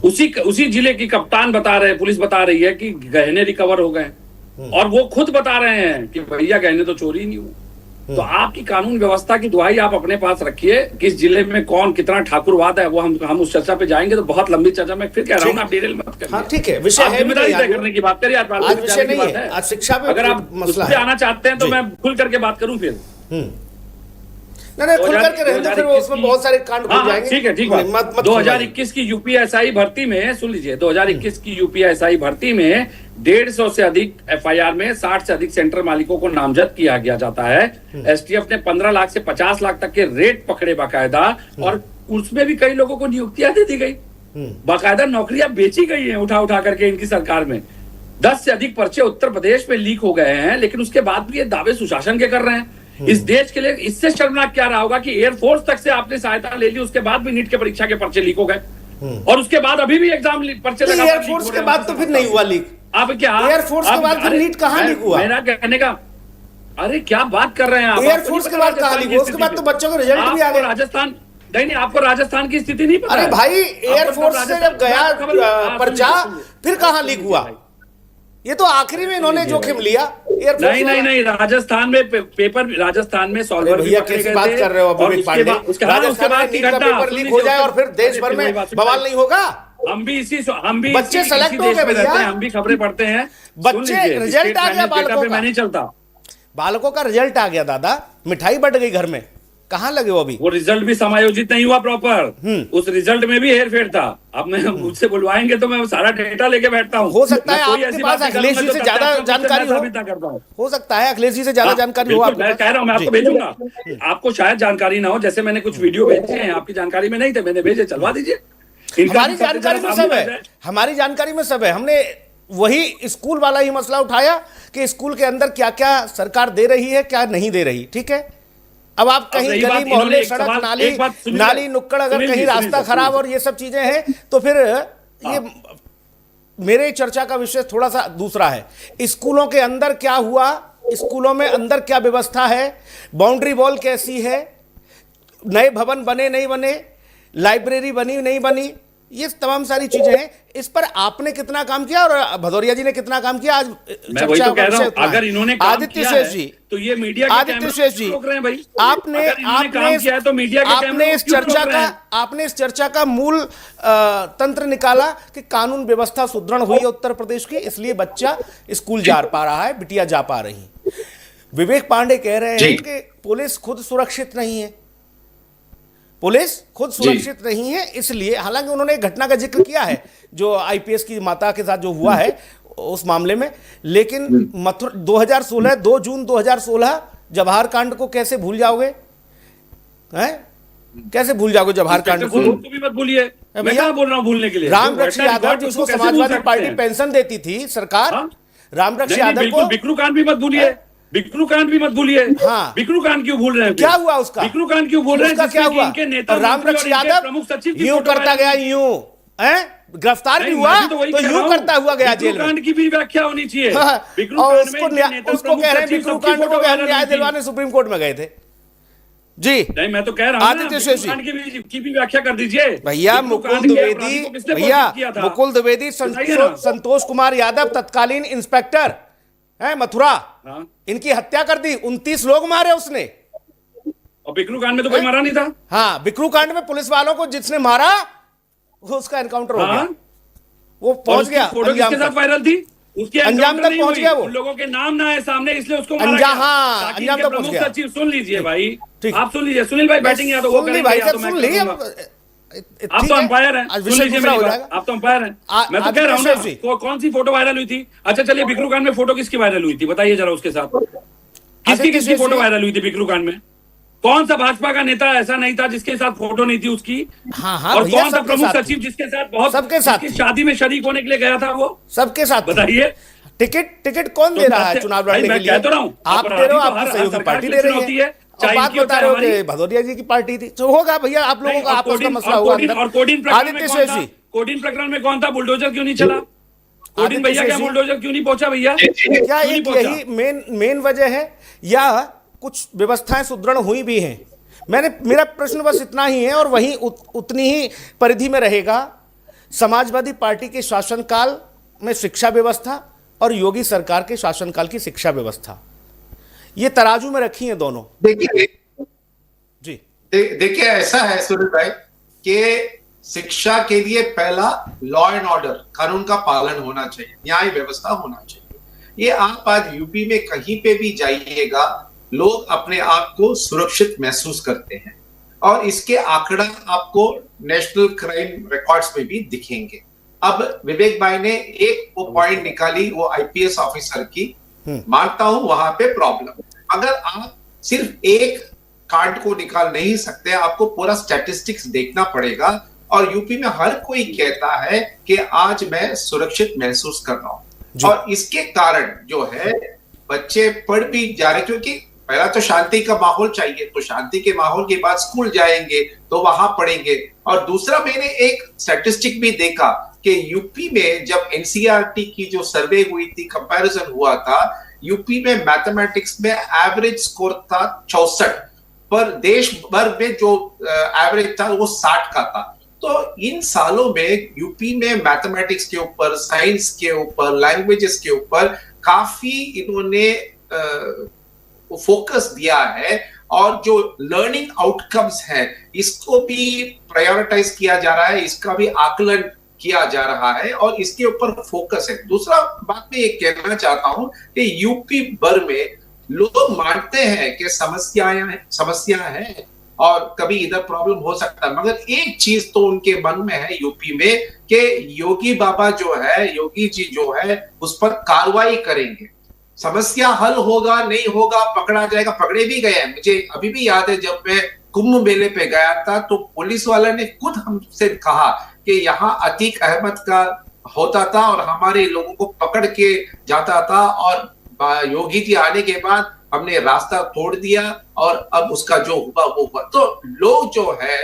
उसी जिले की कप्तान बता रहे हैं, पुलिस बता रही है कि गहने रिकवर हो गए, और वो खुद बता रहे हैं कि भैया गहने तो चोरी नहीं हुए। तो आपकी कानून व्यवस्था की दुहाई आप अपने पास रखिए, किस जिले में कौन कितना ठाकुरवाद है, वो हम उस चर्चा पे जाएंगे तो बहुत लंबी चर्चा। मैं फिर कह रहा हूँ आप डिटेल मत करिए। हाँ ठीक है, विषय है जिम्मेदारी तय करने की बात करिए, आज विषय नहीं है, आज शिक्षा पे अगर आप मसला मुझसे आना चाहते हैं तो मैं खुल करके बात करूं फिर। नहीं खुल करके रहने दो, फिर वो उसमें बहुत सारे कांड खुल जाएंगे। ठीक है, ठीक है। 2021 की यूपीएसआई भर्ती में सुन लीजिए, 2021 की यूपीएसआई भर्ती में 150 से अधिक एफआईआर में 60 से अधिक सेंटर मालिकों को नामजद किया गया जाता है। एसटीएफ ने 15 लाख से 50 लाख तक के रेट पकड़े बाकायदा, और उसमें भी कई लोगों को नियुक्तियां दे दी गई, बाकायदा नौकरियां बेची गई हैं उठा उठा करके इनकी सरकार में। 10 से अधिक पर्चे उत्तर प्रदेश में लीक हो गए हैं, लेकिन उसके बाद भी ये दावे सुशासन के कर रहे हैं। इस देश के लिए इससे शर्मनाक क्या रहा होगा कि एयरफोर्स तक से आपने सहायता ले ली, उसके बाद भी नीट के परीक्षा के पर्चे लीक हो गए, और उसके बाद अभी भी एग्जाम पर्चे लगा। एयरफोर्स के बाद तो फिर नहीं हुआ लीक। आप क्या एयरफोर्स के बाद फिर नीट कहाँ लीक हुआ? मेरा कहने का, अरे क्या बात कर रहे हैं आप? एयरफोर्स के बाद कहाँ लीक हुआ? उसके बाद तो बच्चों के रिजल्ट भी आ गए। राजस्थान नहीं, आपको राजस्थान की स्थिति नहीं पता? अरे भाई, एयरफोर्स से जब गया पर्चा फिर कहाँ लीक हुआ? ये तो आखिरी में इन्होंने जोखिम लिया। नहीं, राजस्थान में पेपर, राजस्थान में सॉल्वर भैया कैसी बात कर रहे हो अभिजीत पांडे? राजस्थान में नीट का पेपर लीक हो जाए और फिर देश भर में बवाल नहीं होगा? हम भी बच्चे सेलेक्ट हो गए भैया, हम भी खबरें पढ़ते हैं। बच्चे रिजल्ट आ गया बालकों का, मैं नहीं चलता, बालकों का रिजल्ट आ गया दादा, मिठाई बट गई घर में, कहाँ लगे वो अभी? वो रिजल्ट भी समायोजित नहीं हुआ प्रॉपर, उस रिजल्ट में भी हेरफेर था। अब मैं मुझसे बुलवाएंगे तो मैं सारा डेटा लेके बैठता हूँ। हो सकता है आपके पास अखिलेश जी से ज्यादा जानकारी हो सकता है अखिलेश जी से ज्यादा जानकारी हो। मैं कह रहा हूँ, मैं आपको भेजूंगा, आपको शायद जानकारी ना हो, जैसे मैंने कुछ वीडियो भेजे हैं आपकी जानकारी में नहीं थे, मैंने भेजे, चलवा दीजिए। हमारी जानकारी में सब है, हमारी जानकारी में सब है। हमने वही स्कूल वाला ही मसला उठाया कि स्कूल के अंदर क्या क्या सरकार दे रही है, क्या नहीं दे रही। ठीक है, अब आप कहीं गली मोहल्ले सड़क नाली नुक्कड़ अगर कहीं रास्ता खराब और ये सब चीजें हैं तो फिर ये मेरे चर्चा का विषय थोड़ा सा दूसरा है। स्कूलों के अंदर क्या हुआ, स्कूलों में अंदर क्या व्यवस्था है, बाउंड्री वॉल कैसी है, नए भवन बने नहीं बने, लाइब्रेरी बनी नहीं बनी, ये तमाम सारी चीजें हैं। इस पर आपने कितना काम किया और भदौरिया जी ने कितना काम किया, आज मैं वही तो कह रहा हूं, अगर इन्होंने काम आदित्य शेष जी तो ये मीडिया के आदित्य शेष जी रोक रहे हैं भाई। आपने तो मीडिया के आपने इस चर्चा का मूल तंत्र निकाला कि कानून व्यवस्था सुदृढ़ हुई है उत्तर प्रदेश की, इसलिए बच्चा स्कूल जा पा रहा है, बिटिया जा पा रही। विवेक पांडे कह रहे हैं कि पुलिस खुद सुरक्षित नहीं है, पुलिस खुद सुरक्षित नहीं है, इसलिए, हालांकि उन्होंने एक घटना का जिक्र किया है जो आईपीएस की माता के साथ जो हुआ है उस मामले में, लेकिन 2016 2 जून 2016 जवाहर कांड को कैसे भूल जाओगे? हैं, कैसे भूल जाओगे जवाहर कांड को? भी मत भूलिए, मैं क्या बोल रहा हूं भूलने के लिए? रामरक्ष यादव जिसको समाजवादी पार्टी पेंशन देती थी सरकार, रामरक्ष यादव को, बिक्रू कांड भी मत भूलिए, बिक्रू कांड भी मत भूलिए। हाँ, बिक्रू कांड क्यों भूल रहे हैं? क्या हुआ उसका? बिक्रू कांड क्यों भूल रहे हैं? क्या हुआ? रामरक्ष यादव प्रमुख सचिव यूं करता गया, यूं गिरफ्तार भी हुआ तो यूं करता हुआ गया जेल में। कांड की भी व्याख्या होनी चाहिए। और उसको कह रहे हैं बिक्रू कांड को न्याय दिलवाने सुप्रीम कोर्ट में गए थे जी। नहीं, मैं तो कह रहा हूं आदित्य शेष की भी व्याख्या कर दीजिए भैया। मुकुल द्विवेदी, संतोष कुमार यादव तत्कालीन इंस्पेक्टर है मथुरा, इनकी हत्या कर दी, 29 लोग मारे उसने। और बिक्रू कांड में तो कोई मारा नहीं था। हाँ, बिक्रू कांड में पुलिस वालों को जिसने मारा उसका एनकाउंटर हो गया, वो पहुंच गया अंजाम तक, वायरल थी, उसके अंजाम तक पहुंच गया, वो लोगों के नाम ना है सामने, इसलिए उसको अंजाम तक पहुंच गया। सचिव सुन लीजिए भाई, आप सुन लीजिए, सुनील भाई बैटिंग या तो वो करेंगे, या तो मैं करूंगा। आप तो अंपायर हैं, सुन लीजिए मेरी बात, आप तो अंपायर हैं। मैं तो कह रहा हूँ ना, कौन सी फोटो वायरल हुई थी? अच्छा चलिए, बिक्रू कांड में फोटो किसकी वायरल हुई थी बताइए जरा, उसके साथ किसकी फोटो वायरल हुई थी बिक्रू कांड में? कौन सा भाजपा का नेता ऐसा नहीं था जिसके साथ फोटो नहीं थी उसकी? और कौन सा प्रमुख सचिव जिसके साथ बहुत सबके साथ शादी में शरीक होने के लिए गया था? वो सबके साथ, बताइए। टिकट कौन दे रहा है चुनाव लड़ने के लिए? मैं कह तो रहा हूँ, आप दे रहे हो, आपकी सहयोगी पार्टी दे रही है। और चाहे बात इनकी हो, बता चाहे रहे हो हमारी। कि भदौरिया जी की पार्टी थी, तो होगा भैया आप लोगों नहीं, का और आपस का कोडिन- मसला और हुआ कोडिन- अंदर। और कोडिन प्रकरण में आदित्य कौन शेष था? जी, कोडिन प्रकरण में कौन था? बुलडोजर क्यों नहीं चला? कोडिन आदित्य भैया शेष क्या जी। बुलडोजर क्यों नहीं पहुंचा भैया? क्या क्यों नहीं एक पहुंचा? यही मेन वजह है या कुछ व्यवस्थाएं सुदृढ़ हुई भी हैं? मेरा प्रश्न बस इतना ही है, और वहीं उतनी ही परिधि में रहेगा समाजवादी पार्टी के शासनकाल में शिक्षा व्यवस्था और योगी सरकार के शासनकाल की शिक्षा व्यवस्था, ये तराजू में रखी है दोनों। देखिए जी देखिए ऐसा है सूरज भाई कि शिक्षा के लिए पहला लॉ एंड ऑर्डर, कानून का पालन होना चाहिए, न्याय व्यवस्था होना चाहिए। ये आप आज यूपी में कहीं पे भी जाइएगा, लोग अपने आप को सुरक्षित महसूस करते हैं, और इसके आंकड़ा आपको नेशनल क्राइम रिकॉर्ड्स में भी दिखेंगे। अब विवेक भाई ने एक वो पॉइंट निकाली, वो आईपीएस ऑफिसर की, मानता हूं वहां पे प्रॉब्लम। अगर आप सिर्फ एक कार्ड को निकाल नहीं सकते, आपको पूरा स्टैटिस्टिक्स देखना पड़ेगा। और यूपी में हर कोई कहता है कि आज मैं सुरक्षित महसूस कर रहा हूं, और इसके कारण जो है बच्चे पढ़ भी जा रहे, क्योंकि पहला तो शांति का माहौल चाहिए, तो शांति के माहौल के बाद स्कूल जाएंगे तो वहां पढ़ेंगे। और दूसरा, मैंने एक स्टैटिस्टिक भी देखा कि यूपी में जब एनसीईआरटी की जो सर्वे हुई थी, कंपैरिजन हुआ था, यूपी में मैथमेटिक्स में एवरेज स्कोर था 64, पर देश भर में जो एवरेज था वो 60 का था। तो इन सालों में यूपी में मैथमेटिक्स के ऊपर, साइंस के ऊपर, लैंग्वेजेस के ऊपर काफी इन्होंने फोकस दिया है, और जो लर्निंग आउटकम्स हैं इसको भी प्रायोरिटाइज किया जा रहा है, इसका भी आकलन किया जा रहा है, और इसके ऊपर फोकस है। दूसरा बात मैं ये कहना चाहता हूं कि यूपी भर में लोग मानते हैं कि समस्या है और कभी इधर प्रॉब्लम हो सकता है, मगर एक चीज तो उनके मन में है यूपी में कि योगी बाबा जो है, योगी जी जो है, उस पर कार्रवाई करेंगे। समस्या हल होगा नहीं होगा, पकड़ा जाएगा, पकड़े भी गए हैं। मुझे अभी भी याद है जब मैं कुंभ मेले पे गया था तो पुलिस वाला ने खुद हमसे कहा कि यहाँ अतीक अहमद का होता था और हमारे लोगों को पकड़ के जाता था, और योगी जी आने के बाद हमने रास्ता तोड़ दिया और अब उसका जो हुआ वो हुआ। तो लोग जो है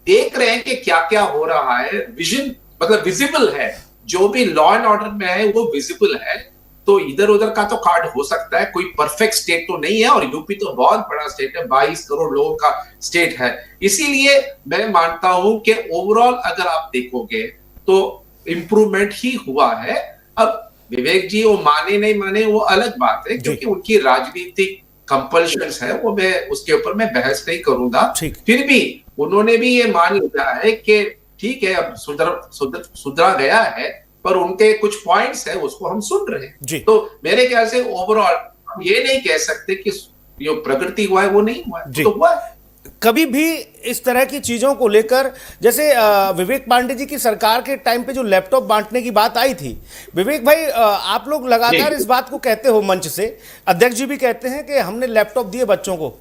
देख रहे हैं कि क्या क्या हो रहा है, विजन मतलब विजिबल है, जो भी लॉ एंड ऑर्डर में है वो विजिबल है। तो इधर उधर का तो कार्ड हो सकता है, कोई परफेक्ट स्टेट तो नहीं है, और यूपी तो बहुत बड़ा स्टेट है, 22 करोड़ लोगों का स्टेट है। इसीलिए मैं मानता हूं कि ओवरऑल अगर आप देखोगे तो इंप्रूवमेंट ही हुआ है। अब विवेक जी वो माने नहीं माने वो अलग बात है, क्योंकि उनकी राजनीतिक कंपल्शंस है, वो मैं उसके ऊपर मैं बहस नहीं करूंगा। फिर भी उन्होंने भी ये मान लिया है कि ठीक है अब सुधरा गया है, पर उनके कुछ पॉइंट्स है उसको हम सुन रहे हैं। तो मेरे ख्याल से ओवरऑल हम ये नहीं कह सकते कि जो प्रगति हुआ है वो नहीं हुआ है, तो हुआ है। कभी भी इस तरह की चीजों को लेकर, जैसे विवेक पांडे जी की सरकार के टाइम पे जो लैपटॉप बांटने की बात आई थी, विवेक भाई आप लोग लगातार इस बात को कहते हो मंच से, अध्यक्ष जी भी कहते हैं कि हमने लैपटॉप दिए बच्चों को,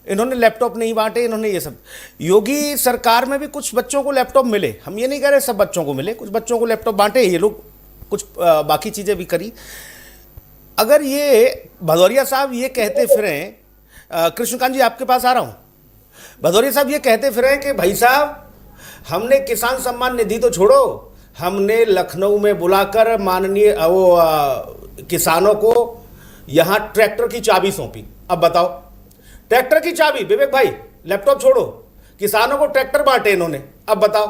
इन्होंने लैपटॉप नहीं बांटे, इन्होंने ये सब। योगी सरकार में भी कुछ बच्चों को लैपटॉप मिले, हम ये नहीं कह रहे सब बच्चों को मिले, कुछ बच्चों को लैपटॉप बांटे ये लोग, कुछ बाकी चीजें भी करी। अगर ये भदौरिया साहब ये कहते फिरें, कृष्णकांत जी आपके पास आ रहा हूं, भदौरिया साहब ये कहते फिरें कि भाई साहब हमने किसान सम्मान निधि तो छोड़ो, हमने लखनऊ में बुलाकर माननीय किसानों को यहां ट्रैक्टर की चाबी सौंपी। अब बताओ, ट्रैक्टर की चाबी, विवेक भाई लैपटॉप छोड़ो, किसानों को ट्रैक्टर बांटे इन्होंने। अब बताओ,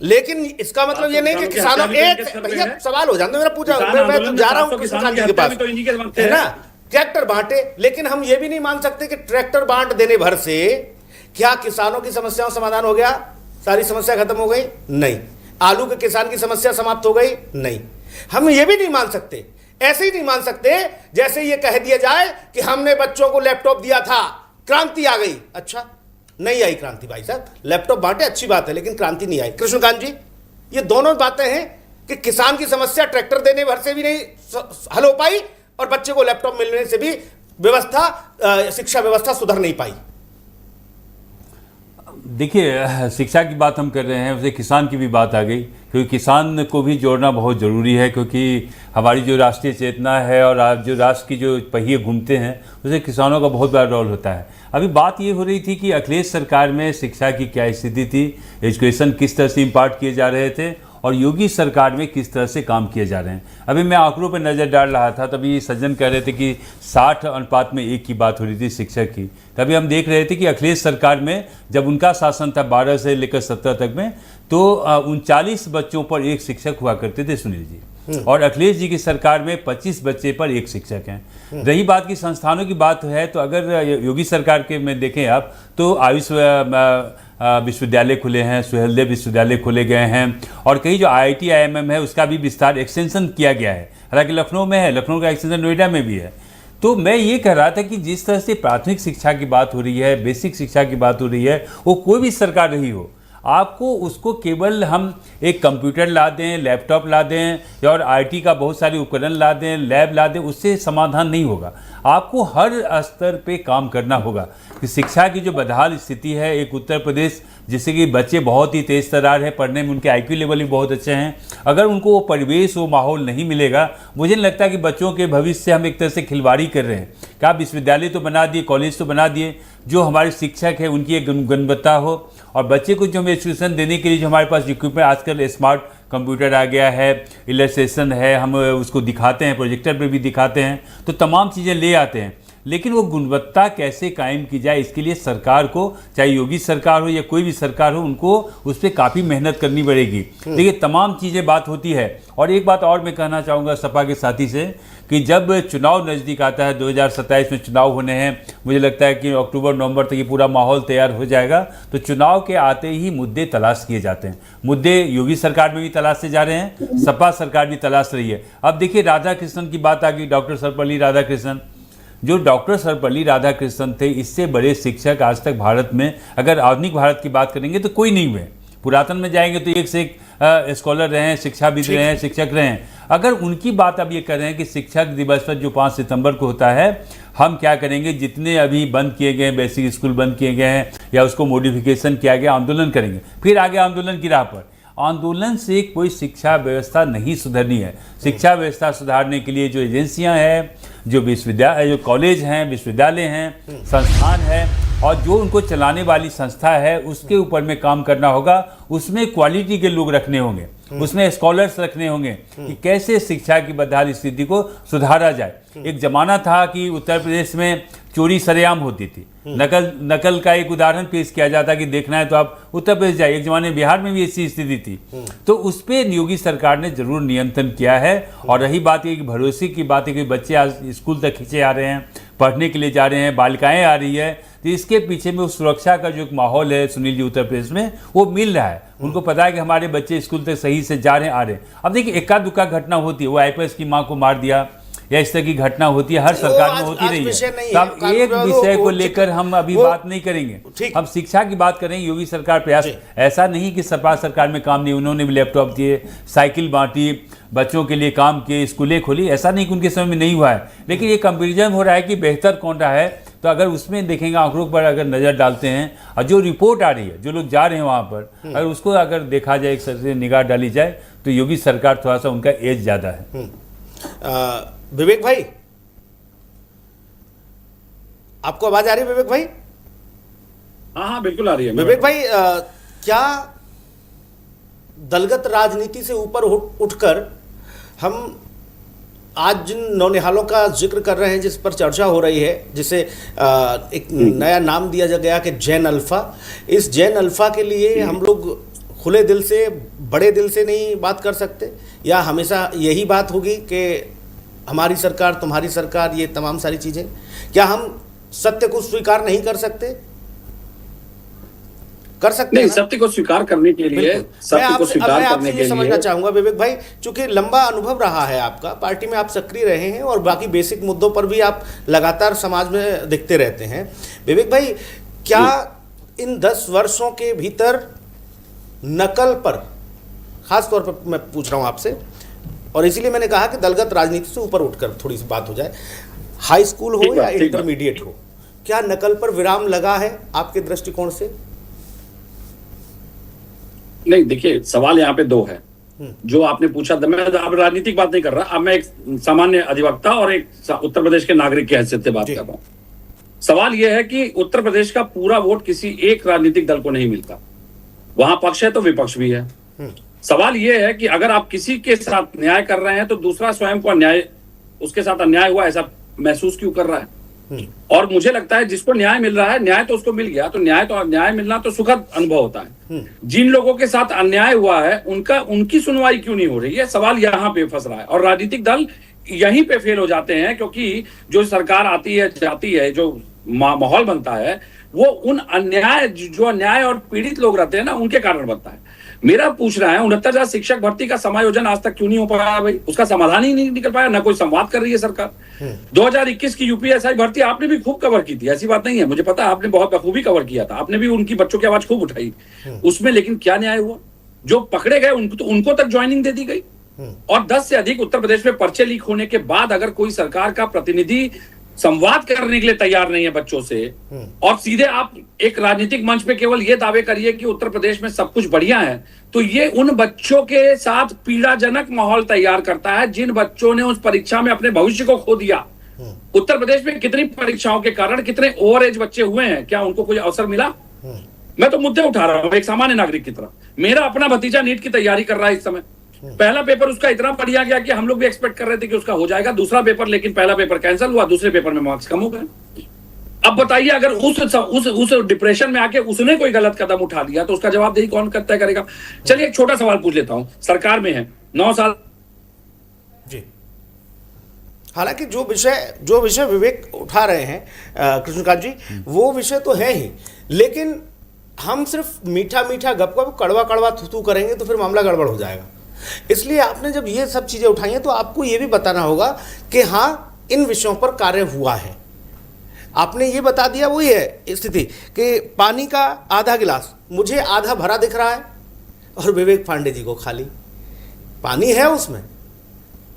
लेकिन इसका मतलब ये नहीं कि किसानों, एक भैया सवाल हो जाता मेरा, पूछा मैं तो जा रहा हूं कृष्णकांत जी के पास, है ना, ट्रैक्टर बांटे, लेकिन हम ये भी नहीं मान सकते कि ट्रैक्टर बांट देने भर से क्या किसानों की समस्याओं समाधान हो गया, सारी समस्या खत्म हो गई? नहीं। आलू के किसान की समस्या समाप्त हो गई? नहीं। हम ये भी नहीं मान सकते, ऐसे ही नहीं मान सकते जैसे ये कह दिया जाए कि हमने बच्चों को लैपटॉप दिया था, क्रांति आ गई। अच्छा, नहीं आई क्रांति भाई साहब, लैपटॉप बांटे अच्छी बात है, लेकिन क्रांति नहीं आई। कृष्णकांत जी, ये दोनों बातें हैं कि किसान की समस्या ट्रैक्टर देने भर से भी नहीं हल हो पाई, और बच्चे को लैपटॉप मिलने से भी व्यवस्था, शिक्षा व्यवस्था सुधर नहीं पाई। देखिए, शिक्षा की बात हम कर रहे हैं, उसे किसान की भी बात आ गई, क्योंकि किसान को भी जोड़ना बहुत ज़रूरी है, क्योंकि हमारी जो राष्ट्रीय चेतना है और जो राष्ट्र की जो पहिए घूमते हैं उसे किसानों का बहुत बड़ा रोल होता है। अभी बात ये हो रही थी कि अखिलेश सरकार में शिक्षा की क्या स्थिति थी, एजुकेशन किस तरह से इम्पार्ट किए जा रहे थे और योगी सरकार में किस तरह से काम किए जा रहे हैं। अभी मैं आंकड़ों पर नज़र डाल रहा था, तभी सज्जन कह रहे थे कि 60:1 की बात हो रही थी शिक्षक की। तभी हम देख रहे थे कि अखिलेश सरकार में जब उनका शासन था 12 से लेकर 17 तक में, तो 39 बच्चों पर एक शिक्षक हुआ करते थे सुनील जी, और अखिलेश जी की सरकार में 25 बच्चे पर एक शिक्षक हैं। रही बात की संस्थानों की बात है, तो अगर योगी सरकार के में देखें आप, तो आयुष विश्वविद्यालय खुले हैं, सुहेलदेव विश्वविद्यालय खोले गए हैं, और कई जो IIT IIM है उसका भी विस्तार एक्सटेंशन किया गया है। हालांकि लखनऊ में है, लखनऊ का एक्सटेंशन नोएडा में भी है। तो मैं ये कह रहा था कि जिस तरह से प्राथमिक शिक्षा की बात हो रही है, बेसिक शिक्षा की बात हो रही है, वो कोई भी सरकार रही हो, आपको उसको केवल हम एक कंप्यूटर ला दें, लैपटॉप ला दें और IT का बहुत सारे उपकरण ला दें, लैब ला दें, उससे समाधान नहीं होगा। आपको हर स्तर पे काम करना होगा कि शिक्षा की जो बदहाल स्थिति है, एक उत्तर प्रदेश जिससे कि बच्चे बहुत ही तेज़ तर्रार है, पढ़ने में उनके IQ लेवल भी बहुत अच्छे हैं, अगर उनको वो परिवेश, वो माहौल नहीं मिलेगा, मुझे नहीं लगता कि बच्चों के भविष्य से हम एक तरह से खिलवाड़ी कर रहे हैं। कि आप विश्वविद्यालय तो बना दिए, कॉलेज तो बना दिए, जो हमारे शिक्षक है उनकी एक गुणवत्ता हो, और बच्चे को जो हम एजुकेशन देने के लिए जो हमारे पास इक्विपमेंट, आजकल स्मार्ट कंप्यूटर आ गया है, इलस्ट्रेशन है, हम उसको दिखाते हैं, प्रोजेक्टर पे भी दिखाते हैं, तो तमाम चीज़ें ले आते हैं। लेकिन वो गुणवत्ता कैसे कायम की जाए, इसके लिए सरकार को, चाहे योगी सरकार हो या कोई भी सरकार हो, उनको उस पर काफ़ी मेहनत करनी पड़ेगी। देखिए, तमाम चीज़ें बात होती है। और एक बात और मैं कहना चाहूँगा सपा के साथी से कि जब चुनाव नज़दीक आता है, 2027 में चुनाव होने हैं, मुझे लगता है कि अक्टूबर नवंबर तक ये पूरा माहौल तैयार हो जाएगा, तो चुनाव के आते ही मुद्दे तलाश किए जाते हैं। मुद्दे योगी सरकार में भी तलाशे जा रहे हैं, सपा सरकार भी तलाश रही है। अब देखिए, राधाकृष्णन की बात आ गई, डॉक्टर सर्वपल्ली राधाकृष्णन। जो डॉक्टर सर्वपल्ली राधाकृष्णन थे, इससे बड़े शिक्षक आज तक भारत में, अगर आधुनिक भारत की बात करेंगे तो कोई नहीं हुए। पुरातन में जाएंगे तो एक से एक स्कॉलर रहे हैं, शिक्षाविद रहे हैं, शिक्षक रहे हैं। अगर उनकी बात अब ये कर रहे हैं कि शिक्षक दिवस पर जो 5 सितंबर को होता है, हम क्या करेंगे, जितने अभी बंद किए गए बेसिक स्कूल बंद किए गए हैं या उसको मॉडिफिकेशन किया गया, आंदोलन करेंगे। फिर आगे आंदोलन की राह पर, आंदोलन से कोई शिक्षा व्यवस्था नहीं सुधरनी है। शिक्षा व्यवस्था सुधारने के लिए जो एजेंसियां हैं, जो विश्वविद्यालय, जो कॉलेज हैं, विश्वविद्यालय हैं, संस्थान है, और जो उनको चलाने वाली संस्था है, उसके ऊपर में काम करना होगा। उसमें क्वालिटी के लोग रखने होंगे, उसमें स्कॉलर्स रखने होंगे कि कैसे शिक्षा की बदहाल स्थिति को सुधारा जाए। एक जमाना था कि उत्तर प्रदेश में चोरी सरेआम होती थी, नकल का एक उदाहरण पेश किया जाता कि देखना है तो आप उत्तर प्रदेश जाइए। एक जमाने बिहार में भी ऐसी स्थिति थी, तो उस पर योगी सरकार ने जरूर नियंत्रण किया है। और रही बात ये कि भरोसे की बात है कि बच्चे आज स्कूल तक खींचे आ रहे हैं, पढ़ने के लिए जा रहे हैं, बालिकाएं आ रही है, तो इसके पीछे में उस सुरक्षा का जो एक माहौल है सुनील जी उत्तर प्रदेश में, वो मिल रहा है। उनको पता है कि हमारे बच्चे स्कूल तक सही से जा रहे हैं, आ रहे हैं। अब देखिए, एका दुक्का घटना होती है, वो IPS की माँ को मार दिया या इस तरह की घटना होती है, हर सरकार में होती रही है। तो अब एक विषय को लेकर हम अभी बात नहीं करेंगे, हम शिक्षा की बात करेंगे। योगी सरकार प्रयास, ऐसा नहीं कि सपा सरकार में काम नहीं, उन्होंने भी लैपटॉप दिए, साइकिल बांटी, बच्चों के लिए काम किए, स्कूलें खोली, ऐसा नहीं कि उनके समय में नहीं हुआ है। लेकिन ये कंपेरिजन हो रहा है कि बेहतर कौन रहा है, तो अगर उसमें देखेंगे, आंकड़ों पर अगर नज़र डालते हैं और जो रिपोर्ट आ रही है, जो लोग जा रहे हैं वहाँ पर, अगर उसको अगर देखा जाए, एक तरह से निगाह डाली जाए, तो योगी सरकार थोड़ा सा उनका एज ज़्यादा है। विवेक भाई, आपको आवाज आ रही है विवेक भाई? हाँ, बिल्कुल आ रही है विवेक भाई। क्या दलगत राजनीति से ऊपर उठकर हम आज जिन नौनिहालों का जिक्र कर रहे हैं, जिस पर चर्चा हो रही है, जिसे एक नया नाम दिया गया कि जैन अल्फा, इस जैन अल्फा के लिए हम लोग खुले दिल से, बड़े दिल से नहीं बात कर सकते, या हमेशा यही बात होगी कि हमारी सरकार, तुम्हारी सरकार, ये तमाम सारी चीज़ें? क्या हम सत्य को स्वीकार नहीं कर सकते? कर सकते नहीं, हैं सत्य को स्वीकार करने के लिए, सत्य को स्वीकार करने के लिए समझना चाहूंगा विवेक भाई, चूंकि लंबा अनुभव रहा है आपका, पार्टी में आप सक्रिय रहे हैं और बाकी बेसिक मुद्दों पर भी आप लगातार समाज में दिखते रहते हैं। विवेक भाई, क्या इन 10 वर्षों के भीतर नकल पर, खास तौर पर मैं पूछ रहा हूं आपसे, और इसीलिए मैंने कहा कि दलगत राजनीति से ऊपर उठकर थोड़ी सी बात हो जाए, हाई स्कूल हो या इंटरमीडिएट हो, क्या नकल पर विराम लगा है आपके दृष्टिकोण से? नहीं, देखिए सवाल यहाँ पे दो है जो आपने पूछा। मैं अब राजनीतिक बात नहीं कर रहा, अब मैं एक सामान्य अधिवक्ता और एक उत्तर प्रदेश के नागरिक की हैसियत से बात कर रहा हूँ। सवाल यह है कि उत्तर प्रदेश का पूरा वोट किसी एक राजनीतिक दल को नहीं मिलता, वहां पक्ष है तो विपक्ष भी है। सवाल यह है कि अगर आप किसी के साथ न्याय कर रहे हैं तो दूसरा स्वयं को अन्याय, उसके साथ अन्याय हुआ ऐसा महसूस क्यों कर रहा है? और मुझे लगता है जिसको न्याय मिल रहा है, न्याय तो उसको मिल गया, तो न्याय मिलना तो सुखद अनुभव होता है। जिन लोगों के साथ अन्याय हुआ है उनकी सुनवाई क्यों नहीं हो रही है? सवाल यहाँ पे फंस रहा है और राजनीतिक दल यहीं पे फेल हो जाते हैं, क्योंकि जो सरकार आती है जाती है, जो माहौल बनता है वो उन अन्याय और पीड़ित लोग रहते हैं ना, उनके कारण बनता है। मेरा पूछ रहा है 69,000 शिक्षक भर्ती का समायोजन आज तक क्यों नहीं हो पाया भाई? उसका समाधान ही नहीं निकल पाया, ना कोई संवाद कर रही है सरकार। 2021 की यूपीएसआई भर्ती आपने भी खूब कवर की थी, ऐसी बात नहीं है, मुझे पता है आपने बहुत बखूबी कवर किया था, आपने भी उनकी बच्चों की आवाज खूब उठाई उसमें, लेकिन क्या न्याय हुआ? जो पकड़े गए उनको तक ज्वाइनिंग दे दी गई। और 10 से अधिक उत्तर प्रदेश में पर्चे लीक होने के बाद अगर कोई सरकार का प्रतिनिधि संवाद करने के लिए तैयार नहीं है बच्चों से, और सीधे आप एक राजनीतिक मंच पे केवल ये दावे करिए कि उत्तर प्रदेश में सब कुछ बढ़िया है, तो ये उन बच्चों के साथ पीड़ाजनक माहौल तैयार करता है जिन बच्चों ने उस परीक्षा में अपने भविष्य को खो दिया। उत्तर प्रदेश में कितनी परीक्षाओं के कारण कितने ओवर एज बच्चे हुए हैं, क्या उनको कोई अवसर मिला? मैं तो मुद्दे उठा रहा हूं एक सामान्य नागरिक की तरह। मेरा अपना भतीजा नीट की तैयारी कर रहा है इस समय, पहला पेपर उसका इतना बढ़िया गया कि हम लोग भी एक्सपेक्ट कर रहे थे कि उसका हो जाएगा, दूसरा पेपर लेकिन पहला पेपर कैंसिल हुआ, दूसरे पेपर में मार्क्स कम हो गए। अब बताइए अगर उस डिप्रेशन में आके उसने कोई गलत कदम उठा लिया तो उसका जवाबदेही कौन तय करेगा? चलिए एक छोटा सवाल पूछ लेता हूं, सरकार में है 9 साल जी। हालांकि जो विषय विवेक उठा रहे हैं कृष्णकांत जी, वो विषय तो है ही, लेकिन हम सिर्फ मीठा मीठा गप कड़वा कड़वा थू करेंगे तो फिर मामला गड़बड़ हो जाएगा। इसलिए आपने जब ये सब चीजें उठाई हैं तो आपको ये भी बताना होगा कि हाँ इन विषयों पर कार्य हुआ है। आपने ये बता दिया, वही है स्थिति कि पानी का आधा गिलास मुझे आधा भरा दिख रहा है और विवेक पांडे जी को खाली। पानी है उसमें,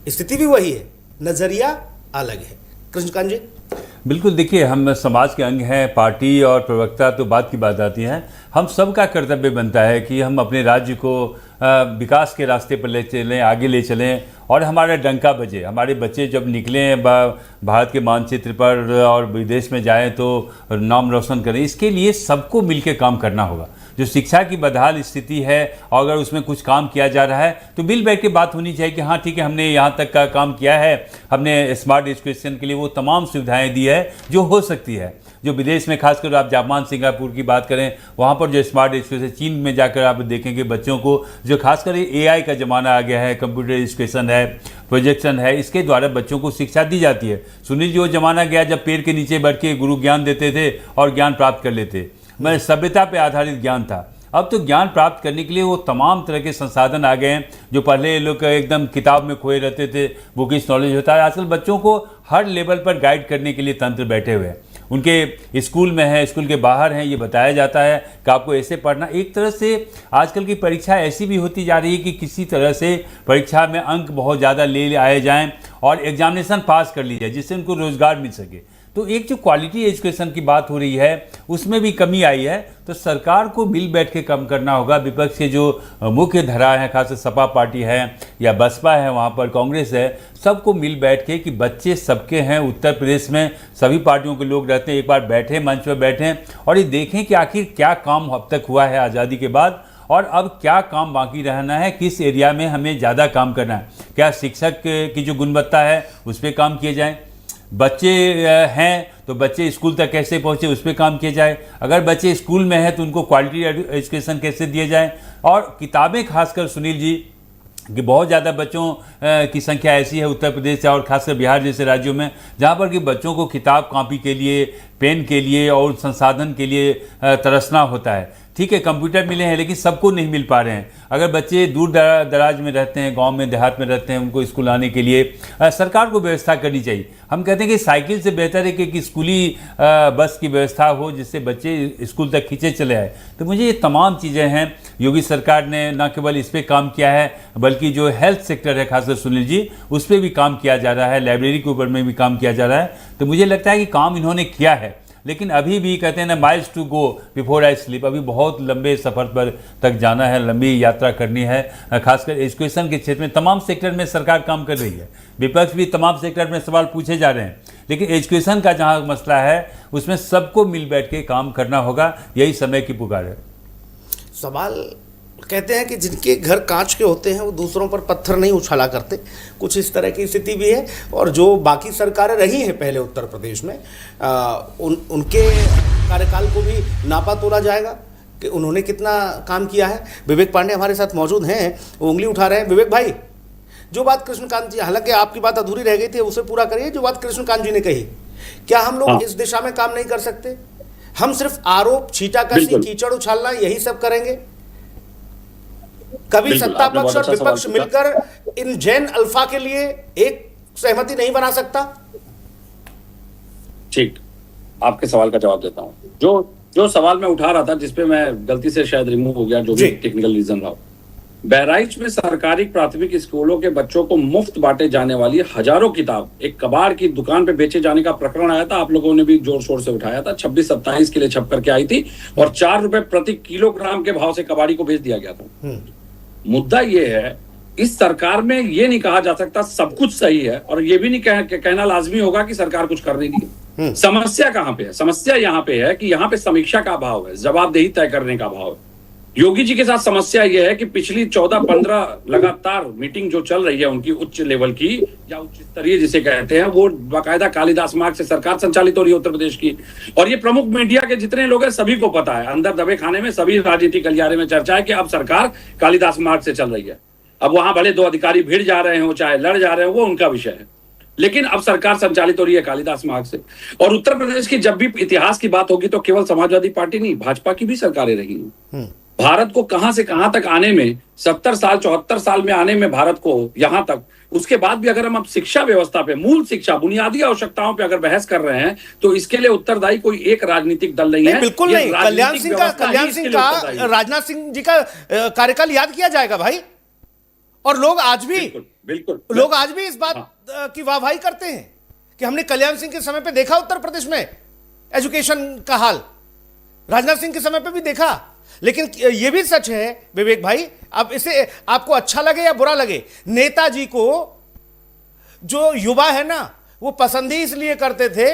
स्थिति भी वही है, नजरिया अलग है। कृष्णकांत जी बिल्कुल, देखिए हम समाज के अंग हैं, पार्टी और प्रवक्ता तो बात की बात आती है। हम सबका कर्तव्य बनता है कि हम अपने राज्य को विकास के रास्ते पर ले चलें, आगे ले चलें और हमारा डंका बजे। हमारे बच्चे जब निकलें भारत के मानचित्र पर और विदेश में जाएं तो नाम रोशन करें, इसके लिए सबको मिलकर काम करना होगा। जो शिक्षा की बदहाल स्थिति है और अगर उसमें कुछ काम किया जा रहा है तो मिल बैठ के बात होनी चाहिए कि हाँ ठीक है, हमने यहाँ तक का काम किया है, हमने स्मार्ट एजुकेशन के लिए वो तमाम सुविधाएं दी है जो हो सकती है। जो विदेश में खासकर आप जापान सिंगापुर की बात करें, वहाँ पर जो स्मार्ट एजुकेशन, चीन में जाकर आप देखेंगे बच्चों को जो खासकर AI का ज़माना आ गया है, कंप्यूटर एजुकेशन है, प्रोजेक्शन है, इसके द्वारा बच्चों को शिक्षा दी जाती है। सुनील जी वो ज़माना गया जब पेड़ के नीचे बैठ के गुरु ज्ञान देते थे और ज्ञान प्राप्त कर लेते, मैं सभ्यता पे आधारित ज्ञान था। अब तो ज्ञान प्राप्त करने के लिए वो तमाम तरह के संसाधन आ गए हैं। जो पहले लोग एकदम किताब में खोए रहते थे, बुकिश नॉलेज होता है, आजकल बच्चों को हर लेवल पर गाइड करने के लिए तंत्र बैठे हुए हैं। उनके स्कूल में है, स्कूल के बाहर हैं, ये बताया जाता है कि आपको ऐसे पढ़ना। एक तरह से आजकल की परीक्षा ऐसी भी होती जा रही है कि किसी तरह से परीक्षा में अंक बहुत ज़्यादा ले आए जाएँ और एग्जामिनेशन पास कर ली जाए जिससे उनको रोज़गार मिल सके। तो एक जो क्वालिटी एजुकेशन की बात हो रही है उसमें भी कमी आई है। तो सरकार को मिल बैठ के काम करना होगा। विपक्ष के जो मुख्य धारा है, खासकर सपा पार्टी है या बसपा है, वहाँ पर कांग्रेस है, सबको मिल बैठ के कि बच्चे सबके हैं, उत्तर प्रदेश में सभी पार्टियों के लोग रहते हैं, एक बार बैठे मंच पर बैठें और ये देखें कि आखिर क्या काम अब तक हुआ है आज़ादी के बाद और अब क्या काम बाकी रहना है, किस एरिया में हमें ज़्यादा काम करना है। क्या शिक्षक की जो गुणवत्ता है उस पर काम किए जाए, बच्चे हैं तो बच्चे स्कूल तक कैसे पहुँचे उस पर काम किया जाए, अगर बच्चे स्कूल में हैं तो उनको क्वालिटी एजुकेशन कैसे दिया जाए। और किताबें खासकर सुनील जी कि बहुत ज़्यादा बच्चों की संख्या ऐसी है उत्तर प्रदेश और खासकर बिहार जैसे राज्यों में जहाँ पर कि बच्चों को किताब कॉपी के लिए, पेन के लिए और संसाधन के लिए तरसना होता है। ठीक है, कंप्यूटर मिले हैं लेकिन सबको नहीं मिल पा रहे हैं। अगर बच्चे दूर दराज में रहते हैं, गांव में देहात में रहते हैं, उनको स्कूल आने के लिए सरकार को व्यवस्था करनी चाहिए। हम कहते हैं कि साइकिल से बेहतर है कि स्कूली बस की व्यवस्था हो जिससे बच्चे स्कूल तक खींचे चले आए। तो मुझे ये तमाम चीज़ें हैं, योगी सरकार ने न केवल इस पर काम किया है बल्कि जो हेल्थ सेक्टर है खासकर सुनील जी उस पर भी काम किया जा रहा है, लाइब्रेरी के ऊपर में भी काम किया जा रहा है। तो मुझे लगता है कि काम इन्होंने किया है, लेकिन अभी भी कहते हैं ना, miles to go before I sleep, अभी बहुत लंबे सफ़र पर तक जाना है, लंबी यात्रा करनी है। खासकर एजुकेशन के क्षेत्र में तमाम सेक्टर में सरकार काम कर रही है, विपक्ष भी तमाम सेक्टर में सवाल पूछे जा रहे हैं, लेकिन एजुकेशन का जहाँ मसला है उसमें सबको मिल बैठ के काम करना होगा, यही समय की पुकार है। सवाल कहते हैं कि जिनके घर कांच के होते हैं वो दूसरों पर पत्थर नहीं उछाला करते, कुछ इस तरह की स्थिति भी है। और जो बाकी सरकारें रही हैं पहले उत्तर प्रदेश में, उनके कार्यकाल को भी नापा तोला जाएगा कि उन्होंने कितना काम किया है। विवेक पांडे हमारे साथ मौजूद हैं, वो उंगली उठा रहे हैं। विवेक भाई, जो बात कृष्णकांत जी, हालांकि आपकी बात अधूरी रह गई थी, उसे पूरा करिए। जो बात कृष्णकांत जी ने कही, क्या हम लोग इस दिशा में काम नहीं कर सकते? हम सिर्फ आरोप, छींटाकशी, कीचड़ उछालना, यही सब करेंगे? कभी सत्ता पक्ष और विपक्ष मिलकर इन जैन अल्फा के लिए एक सहमति नहीं बना सकता? ठीक, आपके सवाल का जवाब देता हूं। जो सवाल मैं उठा रहा था, जिसपे मैं गलती से शायद रिमूव हो गया, जो भी टेक्निकल रीजन रहा, बहराइच में सरकारी प्राथमिक स्कूलों के बच्चों को मुफ्त बांटे जाने वाली हजारों किताब एक कबाड़ की दुकान पे बेचे जाने का प्रकरण आया था। आप लोगों ने भी जोर शोर से उठाया था। 26-27 के लिए छप करके आई थी और 4 रुपए प्रति किलोग्राम के भाव से कबाड़ी को बेच दिया गया था। मुद्दा ये है, इस सरकार में ये नहीं कहा जा सकता सब कुछ सही है, और ये भी नहीं कहना लाजमी होगा कि सरकार कुछ कर रही है। समस्या कहां पे है? समस्या यहाँ पे है कि यहाँ पे समीक्षा का अभाव है, जवाबदेही तय करने का अभाव है। योगी जी के साथ समस्या यह है कि पिछली 14-15 लगातार मीटिंग जो चल रही है उनकी उच्च लेवल की या उच्च स्तरीय जिसे कहते हैं, वो बाकायदा कालिदास मार्ग से सरकार संचालित हो रही है उत्तर प्रदेश की। और ये प्रमुख मीडिया के जितने लोग हैं सभी को पता है, अंदर दबे खाने में सभी राजनीतिक गलियारे में चर्चा है कि अब सरकार कालिदास मार्ग से चल रही है। अब वहां भले 2 अधिकारी भिड़ जा रहे हो, चाहे लड़ जा रहे हो, वो उनका विषय है, लेकिन अब सरकार संचालित हो रही है कालिदास मार्ग से। और उत्तर प्रदेश की जब भी इतिहास की बात होगी तो केवल समाजवादी पार्टी नहीं, भाजपा की भी सरकारें रही हैं। भारत को कहां से कहां तक आने में 70 साल 74 साल में आने में भारत को यहां तक, उसके बाद भी अगर हम अब शिक्षा व्यवस्था पे, मूल शिक्षा, बुनियादी आवश्यकताओं पे अगर बहस कर रहे हैं तो इसके लिए उत्तरदायी कोई एक राजनीतिक दल नहीं है। बिल्कुल नहीं। कल्याण सिंह का राजनाथ सिंह जी का कार्यकाल याद किया जाएगा भाई, और लोग आज भी बिल्कुल लोग आज भी इस बात की वाहवाही करते हैं कि हमने कल्याण सिंह के समय पे देखा उत्तर प्रदेश में एजुकेशन का हाल, राजनाथ सिंह के समय पे भी देखा। लेकिन यह भी सच है विवेक भाई, अब इसे आपको अच्छा लगे या बुरा लगे, नेताजी को जो युवा है ना वो पसंद ही इसलिए करते थे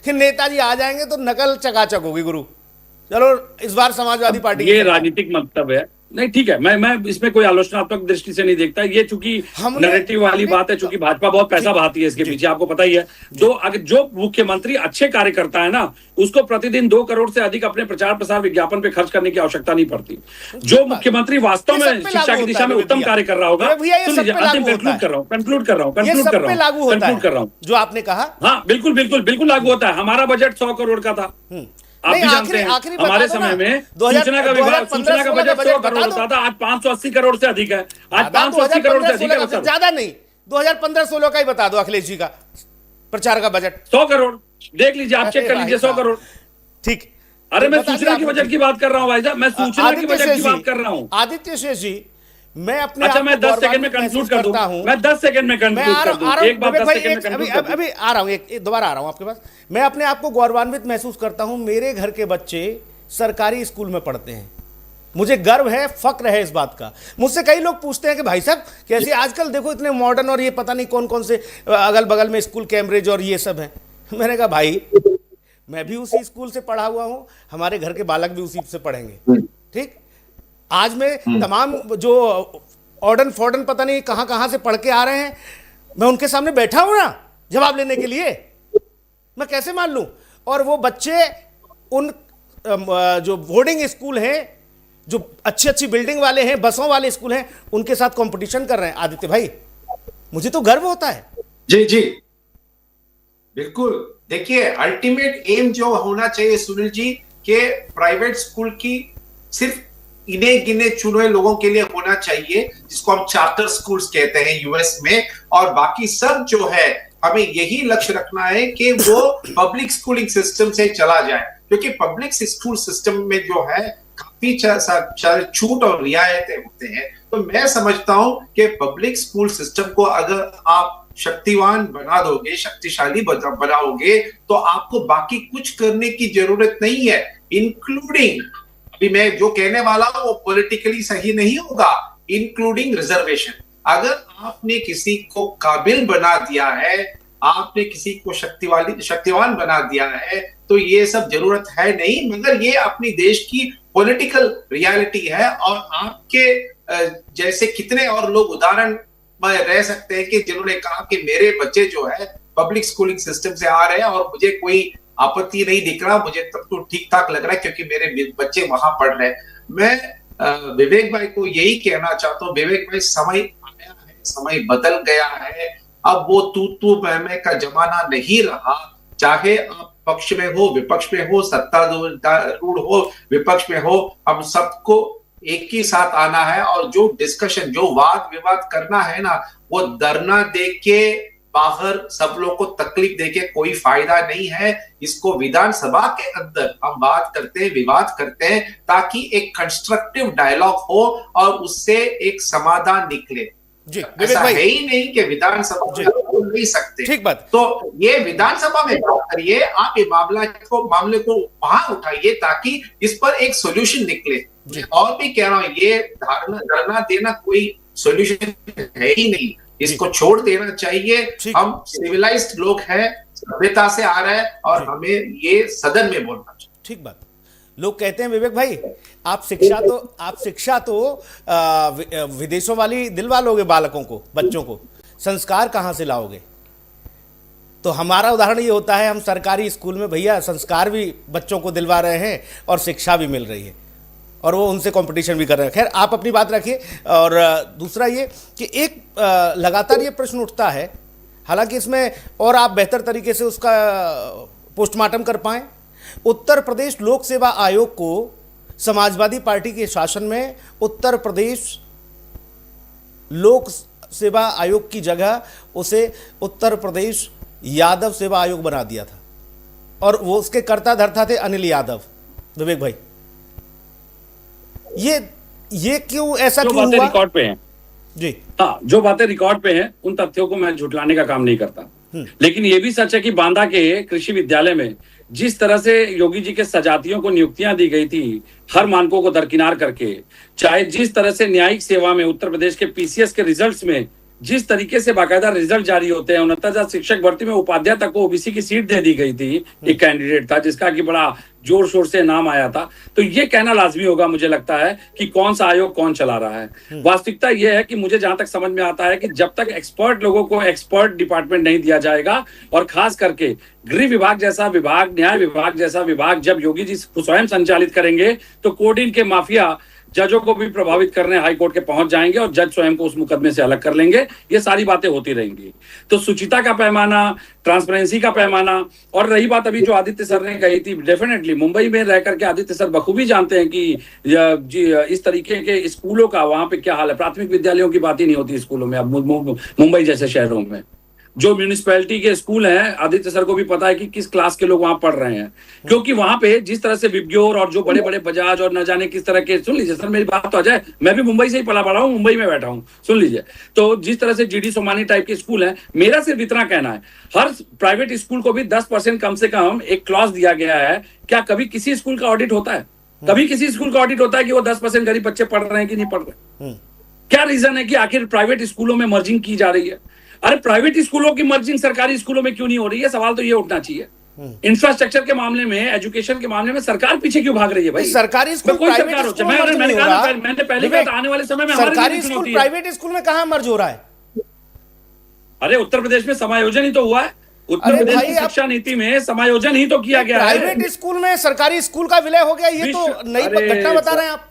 कि नेताजी आ जाएंगे तो नकल चकाचक होगी गुरु। चलो इस बार समाजवादी पार्टी, ये राजनीतिक मतलब है, नहीं ठीक है, मैं इसमें कोई आलोचनात्मक दृष्टि से नहीं देखता। ये चूंकि नैरेटिव वाली बात है, चूंकि भाजपा बहुत पैसा बहाती है इसके पीछे, आपको पता ही है। जो मुख्यमंत्री अच्छे कार्य करता है ना, उसको प्रतिदिन 2 करोड़ से अधिक अपने प्रचार प्रसार विज्ञापन पे खर्च करने की आवश्यकता नहीं पड़ती। जो मुख्यमंत्री वास्तव में शिक्षा की दिशा में उत्तम कार्य कर रहा होगा, कंक्लूड कर रहा हूँ जो आपने कहा, हाँ बिल्कुल लागू होता है। हमारा बजट 100 करोड़ का था, आप भी जानते हैं। हमारे समय में सूचना का विभाग, सूचना का बजट 100 करोड़ होता था, आज 580 करोड़ से अधिक है। आज 580 करोड़ से अधिक है, ज्यादा नहीं। 2015-16 का ही बता दो अखिलेश जी का प्रचार का बजट 100 करोड़, देख लीजिए, आप चेक कर लीजिए, 100 करोड़। ठीक, अरे मैं सूचना की बजट की बात कर रहा हूँ भाई साहब, मैं सूचना की बजट की बात कर रहा हूँ। आदित्य शेष जी, मैं अपने अच्छा, मैं 10 सेकंड में कंक्लूड कर दूं, मैं 10 सेकंड में कंक्लूड कर दूं, एक बात 10 सेकंड में कंक्लूड कर दूं। अभी आ रहा हूं, दोबारा आ रहा हूं आपके पास। मैं अपने आप को गौरवान्वित महसूस करता हूं, मेरे घर के बच्चे सरकारी स्कूल में पढ़ते हैं, मुझे गर्व है, फक्र है इस बात का। मुझसे कई लोग पूछते हैं कि भाई साहब कैसे आजकल देखो इतने मॉडर्न और ये पता नहीं कौन कौन से अगल बगल में स्कूल, कैम्ब्रिज और ये सब है। मैंने कहा भाई मैं भी उसी स्कूल से पढ़ा हुआ हूं, हमारे घर के बालक भी उसी से पढ़ेंगे। ठीक, आज में तमाम जो ऑर्डन फॉर्डन पता नहीं कहां से पढ़ के आ रहे हैं, मैं उनके सामने बैठा हूं ना जवाब लेने के लिए, मैं कैसे मान लूं? और वो बच्चे उन जो बोर्डिंग स्कूल हैं, जो अच्छी बिल्डिंग वाले हैं, बसों वाले स्कूल हैं, उनके साथ कंपटीशन कर रहे हैं। आदित्य भाई, मुझे तो गर्व होता है। जी बिल्कुल। देखिए, अल्टीमेट एम जो होना चाहिए सुनील जी, के प्राइवेट स्कूल की सिर्फ इन्हें गिने चुने लोगों के लिए होना चाहिए, जिसको हम चार्टर स्कूल्स कहते हैं यूएस में, और बाकी सब जो है हमें यही लक्ष्य रखना है कि वो पब्लिक स्कूलिंग सिस्टम से चला जाए, क्योंकि पब्लिक स्कूल सिस्टम में जो है काफी छूट और रियायतें होते हैं। तो मैं समझता हूं कि पब्लिक स्कूल सिस्टम को अगर आप शक्तिवान बना दोगे, शक्तिशाली बनाओगे, तो आपको बाकी कुछ करने की जरूरत नहीं है, इंक्लूडिंग, अभी मैं जो कहने वाला हूं वो पॉलिटिकली सही नहीं होगा, इंक्लूडिंग रिजर्वेशन। अगर आपने किसी को काबिल बना दिया है, आपने किसी को शक्तिवान बना दिया है, तो ये सब जरूरत है नहीं, मगर ये अपनी देश की पॉलिटिकल रियलिटी है। और आपके जैसे कितने और लोग उदाहरण में रह सकते हैं कि जिन्होंने कहा कि मेरे बच्चे जो है पब्लिक स्कूलिंग सिस्टम से आ रहे हैं और मुझे कोई आपत्ति नहीं दिख रहा, मुझे तब तो ठीक ठाक लग रहा है क्योंकि मेरे बच्चे वहां पढ़ रहे हैं। मैं विवेक भाई को यही कहना चाहता हूँ, विवेक भाई समय आया है, समय बदल गया है, अब वो तू मैं का जमाना नहीं रहा। चाहे आप पक्ष में हो, विपक्ष में हो, सत्तारूढ़ हो, विपक्ष में हो, हम सबको एक ही साथ आना है और जो डिस्कशन, जो वाद विवाद करना है ना, वो धरना देके बाहर सब लोग को तकलीफ देके कोई फायदा नहीं है। इसको विधानसभा के अंदर हम बात करते हैं, विवाद करते हैं, ताकि एक कंस्ट्रक्टिव डायलॉग हो और उससे एक समाधान निकले। जी, ऐसा है ही नहीं कि विधानसभा में बोल नहीं सकते। ठीक बात। तो ये विधानसभा में बात करिए, आप ये मामले को वहां उठाइए ताकि इस पर एक सॉल्यूशन निकले। और भी कह रहा हूं, ये धरना देना कोई सॉल्यूशन है ही नहीं, इसको छोड़ देना चाहिए। हम सिविलाइज्ड लोग हैं, सभ्यता से आ रहा है और हमें ये सदन में बोलना चाहिए। ठीक बात। लोग कहते हैं विवेक भाई, आप शिक्षा तो विदेशों वाली दिलवा लोगे बालकों को, बच्चों को, संस्कार कहां से लाओगे? तो हमारा उदाहरण ये होता है, हम सरकारी स्कूल में भैया संस्कार भी बच्चों को दिलवा रहे हैं और शिक्षा भी मिल रही है और वो उनसे कंपटीशन भी कर रहे हैं। खैर, आप अपनी बात रखिए। और दूसरा ये कि एक लगातार ये प्रश्न उठता है, हालांकि इसमें और आप बेहतर तरीके से उसका पोस्टमार्टम कर पाएं। उत्तर प्रदेश लोक सेवा आयोग को समाजवादी पार्टी के शासन में उत्तर प्रदेश लोक सेवा आयोग की जगह उसे उत्तर प्रदेश यादव सेवा आयोग बना दिया था और वो उसके कर्ता धर्ता थे अनिल यादव। विवेक भाई, ये क्यों ऐसा क्यों हुआ? रिकॉर्ड पे हैं जी। हाँ, जो बातें रिकॉर्ड पे हैं उन तथ्यों को मैं झुटलाने का काम नहीं करता। लेकिन ये भी सच है कि बांदा के कृषि विद्यालय में जिस तरह से योगी जी के सजातियों को नियुक्तियां दी गई थी, हर मानकों को दरकिनार करके, चाहे जिस तरह से न्यायिक सेवा में उत्तर प्रदेश के पीसीएस के रिजल्ट्स में जिस तरीके से बाकायदा रिजल्ट जारी होते हैं, 69,000 शिक्षक भर्ती में उपाध्याय तक को ओबीसी की सीट दे दी गई थी। एक कैंडिडेट था जिसका कि बड़ा जोर शोर से नाम आया था। तो ये कहना लाजमी होगा, मुझे लगता है, कि कौन सा आयोग कौन चला रहा है। वास्तविकता यह है कि मुझे जहां तक समझ में आता है कि जब तक एक्सपर्ट लोगों को एक्सपर्ट डिपार्टमेंट नहीं दिया जाएगा, और खास करके गृह विभाग जैसा विभाग, न्याय विभाग जैसा विभाग जब योगी जी स्वयं संचालित करेंगे, तो कोर्ट के माफिया जजों को भी प्रभावित करने हाईकोर्ट के पहुंच जाएंगे और जज स्वयं को उस मुकदमे से अलग कर लेंगे। ये सारी बातें होती रहेंगी। तो सुचिता का पैमाना, ट्रांसपेरेंसी का पैमाना, और रही बात अभी जो आदित्य सर ने कही थी, डेफिनेटली मुंबई में रह करके आदित्य सर बखूबी जानते हैं कि इस तरीके के स्कूलों का वहां पे क्या हाल है। प्राथमिक विद्यालयों की बात ही नहीं होती स्कूलों में अब मुंबई जैसे शहरों में। जो म्यूनिसिपैलिटी के स्कूल हैं, आदित्य सर को भी पता है कि किस क्लास के लोग वहां पढ़ रहे हैं, क्योंकि वहां पे जिस तरह से विब्ग्योर और जो बड़े बड़े बजाज और न जाने किस तरह के, सुन लीजिए सर मेरी बात तो आ जाए, मैं भी मुंबई से ही पला पड़ा हूँ, मुंबई में बैठा हूँ, सुन लीजिए। तो जिस तरह से जीडी सोमानी टाइप के स्कूल हैं, मेरा सिर्फ इतना कहना है, हर प्राइवेट स्कूल को भी 10% कम से कम एक क्लॉज दिया गया है। क्या कभी किसी स्कूल का ऑडिट होता है? कभी किसी स्कूल का ऑडिट होता है कि वो 10% गरीब बच्चे पढ़ रहे हैं कि नहीं पढ़ रहे? क्या रीजन है कि आखिर प्राइवेट स्कूलों में मर्जिंग की जा रही है? अरे प्राइवेट स्कूलों की मर्जिंग सरकारी स्कूलों में क्यों नहीं हो रही है? सवाल तो ये उठना चाहिए। इंफ्रास्ट्रक्चर के मामले में, एजुकेशन के मामले में सरकार पीछे क्यों भाग रही है भाई? सरकारी स्कूल कोई सरकार हो, मैंने पहले कहा आने वाले समय में सरकारी स्कूल प्राइवेट स्कूल में कहां मर्ज हो रहा है? अरे उत्तर प्रदेश में समायोजन ही तो हुआ है। उत्तर प्रदेश की शिक्षा नीति में समायोजन ही तो किया गया है। प्राइवेट स्कूल में सरकारी स्कूल का विलय हो गया, ये तो नई घटना बता रहे हैं आप।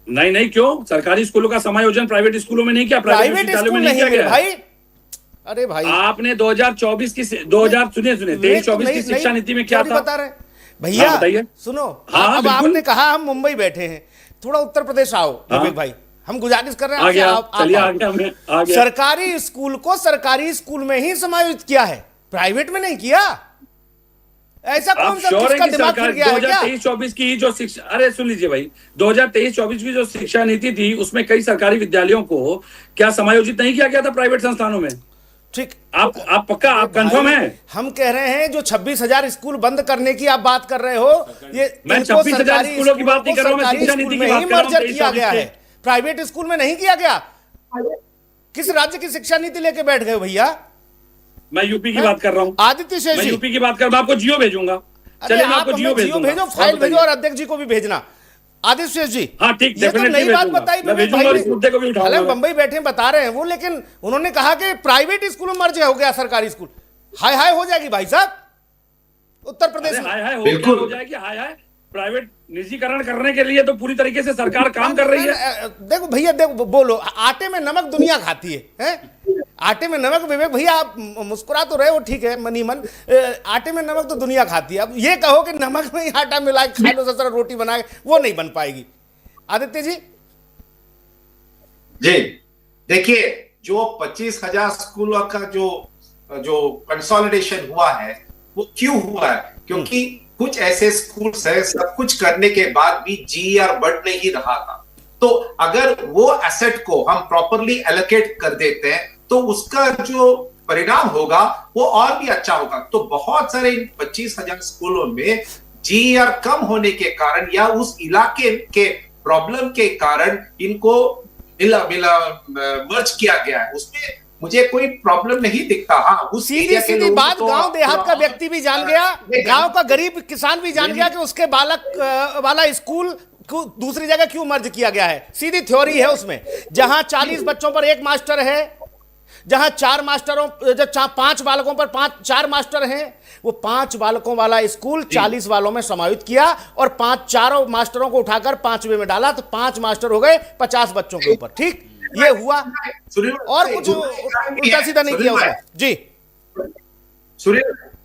नहीं, क्यों? सरकारी स्कूलों का समायोजन प्राइवेट स्कूलों में नहीं किया, प्राइवेट विद्यालयों में नहीं किया गया भाई। अरे भाई, आपने 2024 की 23-24 की शिक्षा नीति में क्या था बता रहे भैया? बताइए। सुनो, अब आपने कहा हम मुंबई बैठे हैं, थोड़ा उत्तर प्रदेश आओ विवेक भाई, हम गुजारिश कर रहे हैं आप। सरकारी स्कूल को सरकारी स्कूल में ही समायोजित किया है, प्राइवेट में नहीं किया। ऐसा कौन सा किसका दिमाग फिर गया है क्या? 2023-24 की जो शिक्षा, अरे सुन लीजिए भाई, 2023-24 की जो शिक्षा नीति थी उसमें कई सरकारी विद्यालयों को क्या समायोजित नहीं किया गया था प्राइवेट संस्थानों में? ठीक। आप पक्का, आप कंफर्म भाई, है? हम कह रहे हैं जो 26,000 स्कूल बंद करने की आप बात कर रहे हो, ये मैं इनको 26,000 सरकारी स्कूलों की बात नहीं कर रहा हूं, मैं सरकारी शिक्षा स्कूल नीति में की ही बात कर रहा हूं, मर्जर 23 किया गया से। है, प्राइवेट स्कूल में नहीं किया गया। किस राज्य की शिक्षा नीति लेके बैठ गए भैया? मैं यूपी की बात कर रहा हूँ, आदित्य शेष मैं जी, यूपी की बात कर, मैं आपको जियो भेजूंगा। अरे चलिए मैं आप आपको हमें जियो भेज जियो दूंगा। भेजो, फाइल आप भेजो बताइए। और अध्यक्ष जी को भी भेजना। आदित्य शेष जी, हाँ, ठीक, ये तो definitely नई बात भेजूंगा। बताई मैं विवेक भेजूंगा और इस भाई मुद्दे को भी ने। उठाऊंगा हालांकि मैं। बंबई बैठे बता रहे हैं वो, लेकिन उन्होंने कहा कि प्राइवेट स्कूल में मर्ज हो गया सरकारी स्कूल। हाय हाय हो जाएगी भाई साहब उत्तर प्रदेश अरे में। हाय हाय बिल्कुल। हो जाएगी, हाय हाय। प्राइवेट निजीकरण करने के लिए तो पूरी तरीके से सरकार काम कर रही है। देखो भैया, देखो बोलो, आटे में नमक दुनिया खाती है? आटे में नमक, विवेक भैया आप मुस्कुरा तो रहे हो, ठीक है मनी मन, आटे में नमक तो दुनिया खाती है। अब ये कहो कि नमक में ही आटा मिला के खा लो, ससुरा रोटी बना के, वो नहीं बन पाएगी। आदित्य जी जी देखिए, जो 25,000 स्कूलों का जो कंसोलिडेशन हुआ है वो क्यों हुआ है? क्योंकि कुछ ऐसे स्कूल्स है, सब कुछ करने के बाद भी जीईआर बढ़ नहीं रहा था। तो अगर वो एसेट को हम प्रॉपरली एलोकेट कर देते हैं तो उसका जो परिणाम होगा वो और भी अच्छा होगा। तो बहुत सारे इन 25,000 स्कूलों में जीईआर कम होने के कारण या उस इलाके के प्रॉब्लम के कारण इनको मर्ज किया गया है। उसमें मुझे कोई प्रॉब्लम नहीं दिखता। हाँ, उस सीधी एरिया के सीधी लोगों बात को गांव देहात का व्यक्ति भी जान गया, गांव का गरीब किसान भी जान गया कि उसके बालक वाला स्कूल को दूसरी जगह क्यों मर्ज किया गया है। सीधी थ्योरी है उसमें। जहां 40 बच्चों पर एक मास्टर है, जहां 5 बालकों पर 4 मास्टर हैं, वो 5 बालकों वाला स्कूल 40 वालों में समाहित किया और 4 मास्टरों को उठाकर 5वें में डाला, तो 5 मास्टर हो गए 50 बच्चों के ऊपर। ठीक, ये हुआ और कुछ उल्टा सीधा नहीं किया उसने जी। सूर्य,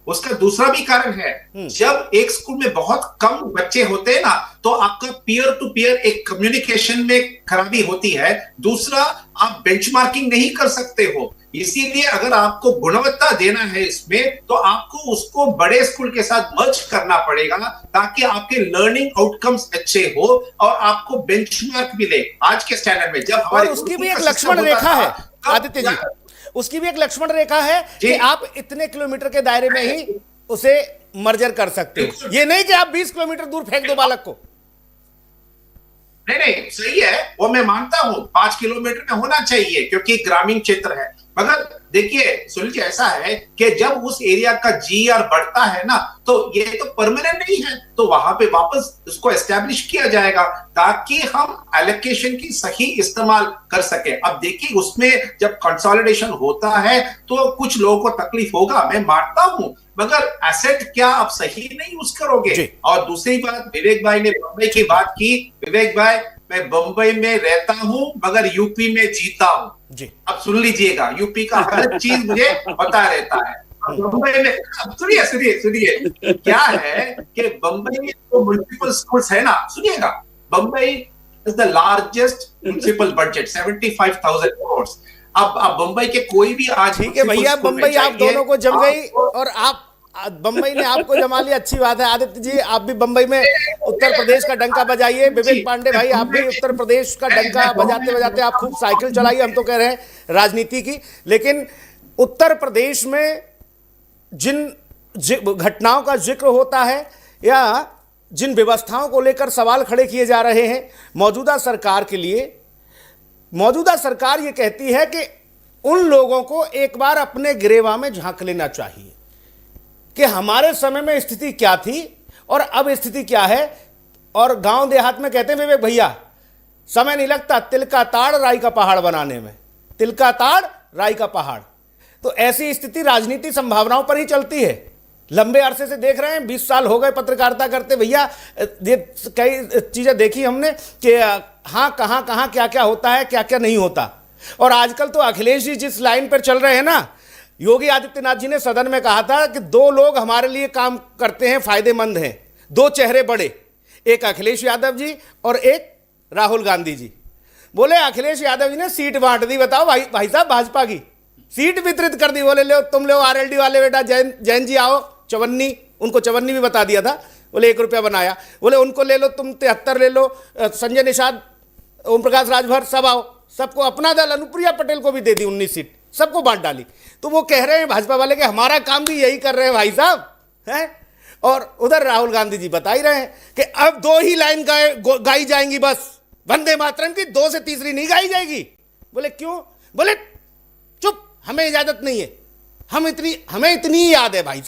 उसका दूसरा भी कारण है। जब एक स्कूल में बहुत कम बच्चे होते हैं ना, तो आपका पीयर टू पीयर एक कम्युनिकेशन में खराबी होती है। दूसरा, आप बेंचमार्किंग नहीं कर सकते हो। इसीलिए अगर आपको गुणवत्ता देना है इसमें, तो आपको उसको बड़े स्कूल के साथ मर्ज करना पड़ेगा ताकि आपके लर्निंग आउटकम्स अच्छे हो और आपको बेंचमार्क मिले आज के स्टैंडर्ड में। जब और हमारे उसकी भी गुरुकुल एक का लक्ष्मण सिस्टम रेखा होता है था, आदित्य जी, उसकी भी एक लक्ष्मण रेखा है कि जी। आप इतने किलोमीटर के दायरे में ही उसे मर्जर कर सकते हो। ये नहीं कि आप 20 किलोमीटर दूर फेंक दो बालक को। नहीं, सही है, वो मैं मानता हूं 5 किलोमीटर में होना चाहिए क्योंकि ग्रामीण क्षेत्र है। मगर देखिए सुनील जी, ऐसा है कि जब उस एरिया का जीआर बढ़ता है ना, तो ये तो परमानेंट नहीं है, तो वहां पे वापस उसको एस्टेब्लिश किया जाएगा ताकि हम एलोकेशन की सही इस्तेमाल कर सके। अब देखिए, उसमें जब कंसोलिडेशन होता है तो कुछ लोगों को तकलीफ होगा, मैं मानता हूं, मगर एसेट क्या आप सही नहीं यूज करोगे? और दूसरी बात, विवेक भाई ने बंबई की बात की। विवेक भाई, मैं बंबई में रहता हूं मगर यूपी में जीता हूं जी। अब सुन लीजिएगा, यूपी का हर चीज मुझे पता रहता है। बंबई में सुनिए क्या है कि बंबई में जो म्युनिसिपल स्कूल्स है ना, सुनिएगा, Bambai is the largest municipal budget 75,000 crore. अब बंबई के कोई भी आज, ठीक है भैया, बंबई आप दोनों को जम गई और आप बंबई ने आपको जमा लिया, अच्छी बात है। आदित्य जी, आप भी बंबई में उत्तर प्रदेश का डंका बजाइए। विवेक पांडे भाई, आप भी उत्तर प्रदेश का डंका बजाते बजाते आप खूब साइकिल चलाइए। हम तो कह रहे हैं राजनीति की, लेकिन उत्तर प्रदेश में जिन घटनाओं का जिक्र होता है या जिन व्यवस्थाओं को लेकर सवाल खड़े किए जा रहे हैं मौजूदा सरकार के लिए, मौजूदा सरकार ये कहती है कि उन लोगों को एक बार अपने गिरेवा में झांक लेना चाहिए कि हमारे समय में स्थिति क्या थी और अब स्थिति क्या है। और गांव देहात में कहते हैं विवेक भैया, समय नहीं लगता तिल का ताड़ राई का पहाड़ बनाने में, तिल का ताड़ राई का पहाड़। तो ऐसी स्थिति राजनीति संभावनाओं पर ही चलती है। लंबे अरसे से देख रहे हैं, 20 साल हो गए पत्रकारिता करते भैया, ये कई चीजें देखी हमने कि हाँ, कहाँ कहाँ क्या क्या होता है, क्या क्या नहीं होता। और आजकल तो अखिलेश जी जिस लाइन पर चल रहे हैं ना, योगी आदित्यनाथ जी ने सदन में कहा था कि 2 लोग हमारे लिए काम करते हैं, फायदेमंद हैं, 2 चेहरे बड़े, एक अखिलेश यादव जी और एक राहुल गांधी जी। बोले अखिलेश यादव जी ने सीट बांट दी, बताओ भाई साहब, भाजपा की सीट वितरित कर दी। बोले लो तुम लोग आरएलडी वाले, बेटा जैन जी आओ, चवन्नी, उनको चवन्नी भी बता दिया था, बोले 1 रुपया बनाया। बोले उनको ले लो तुम, 73 ले लो, संजय निषाद, ओम प्रकाश राजभर, सब आओ, सबको अपना दल, अनुप्रिया पटेल को भी दे दी 19 सीट। सबको बांट डाली। तो वो कह रहे हैं भाजपा वाले कि हमारा काम भी यही कर रहे हैं भाई साहब, हैं। और उधर राहुल गांधी जी बता ही रहे हैं कि अब 2 ही लाइन गाई जाएंगी बस, वंदे मातरम की 2 से तीसरी नहीं गाई जाएगी। बोले क्यों? बोले चुप, हमें इजाजत नहीं है, हमें इतनी याद है भाई।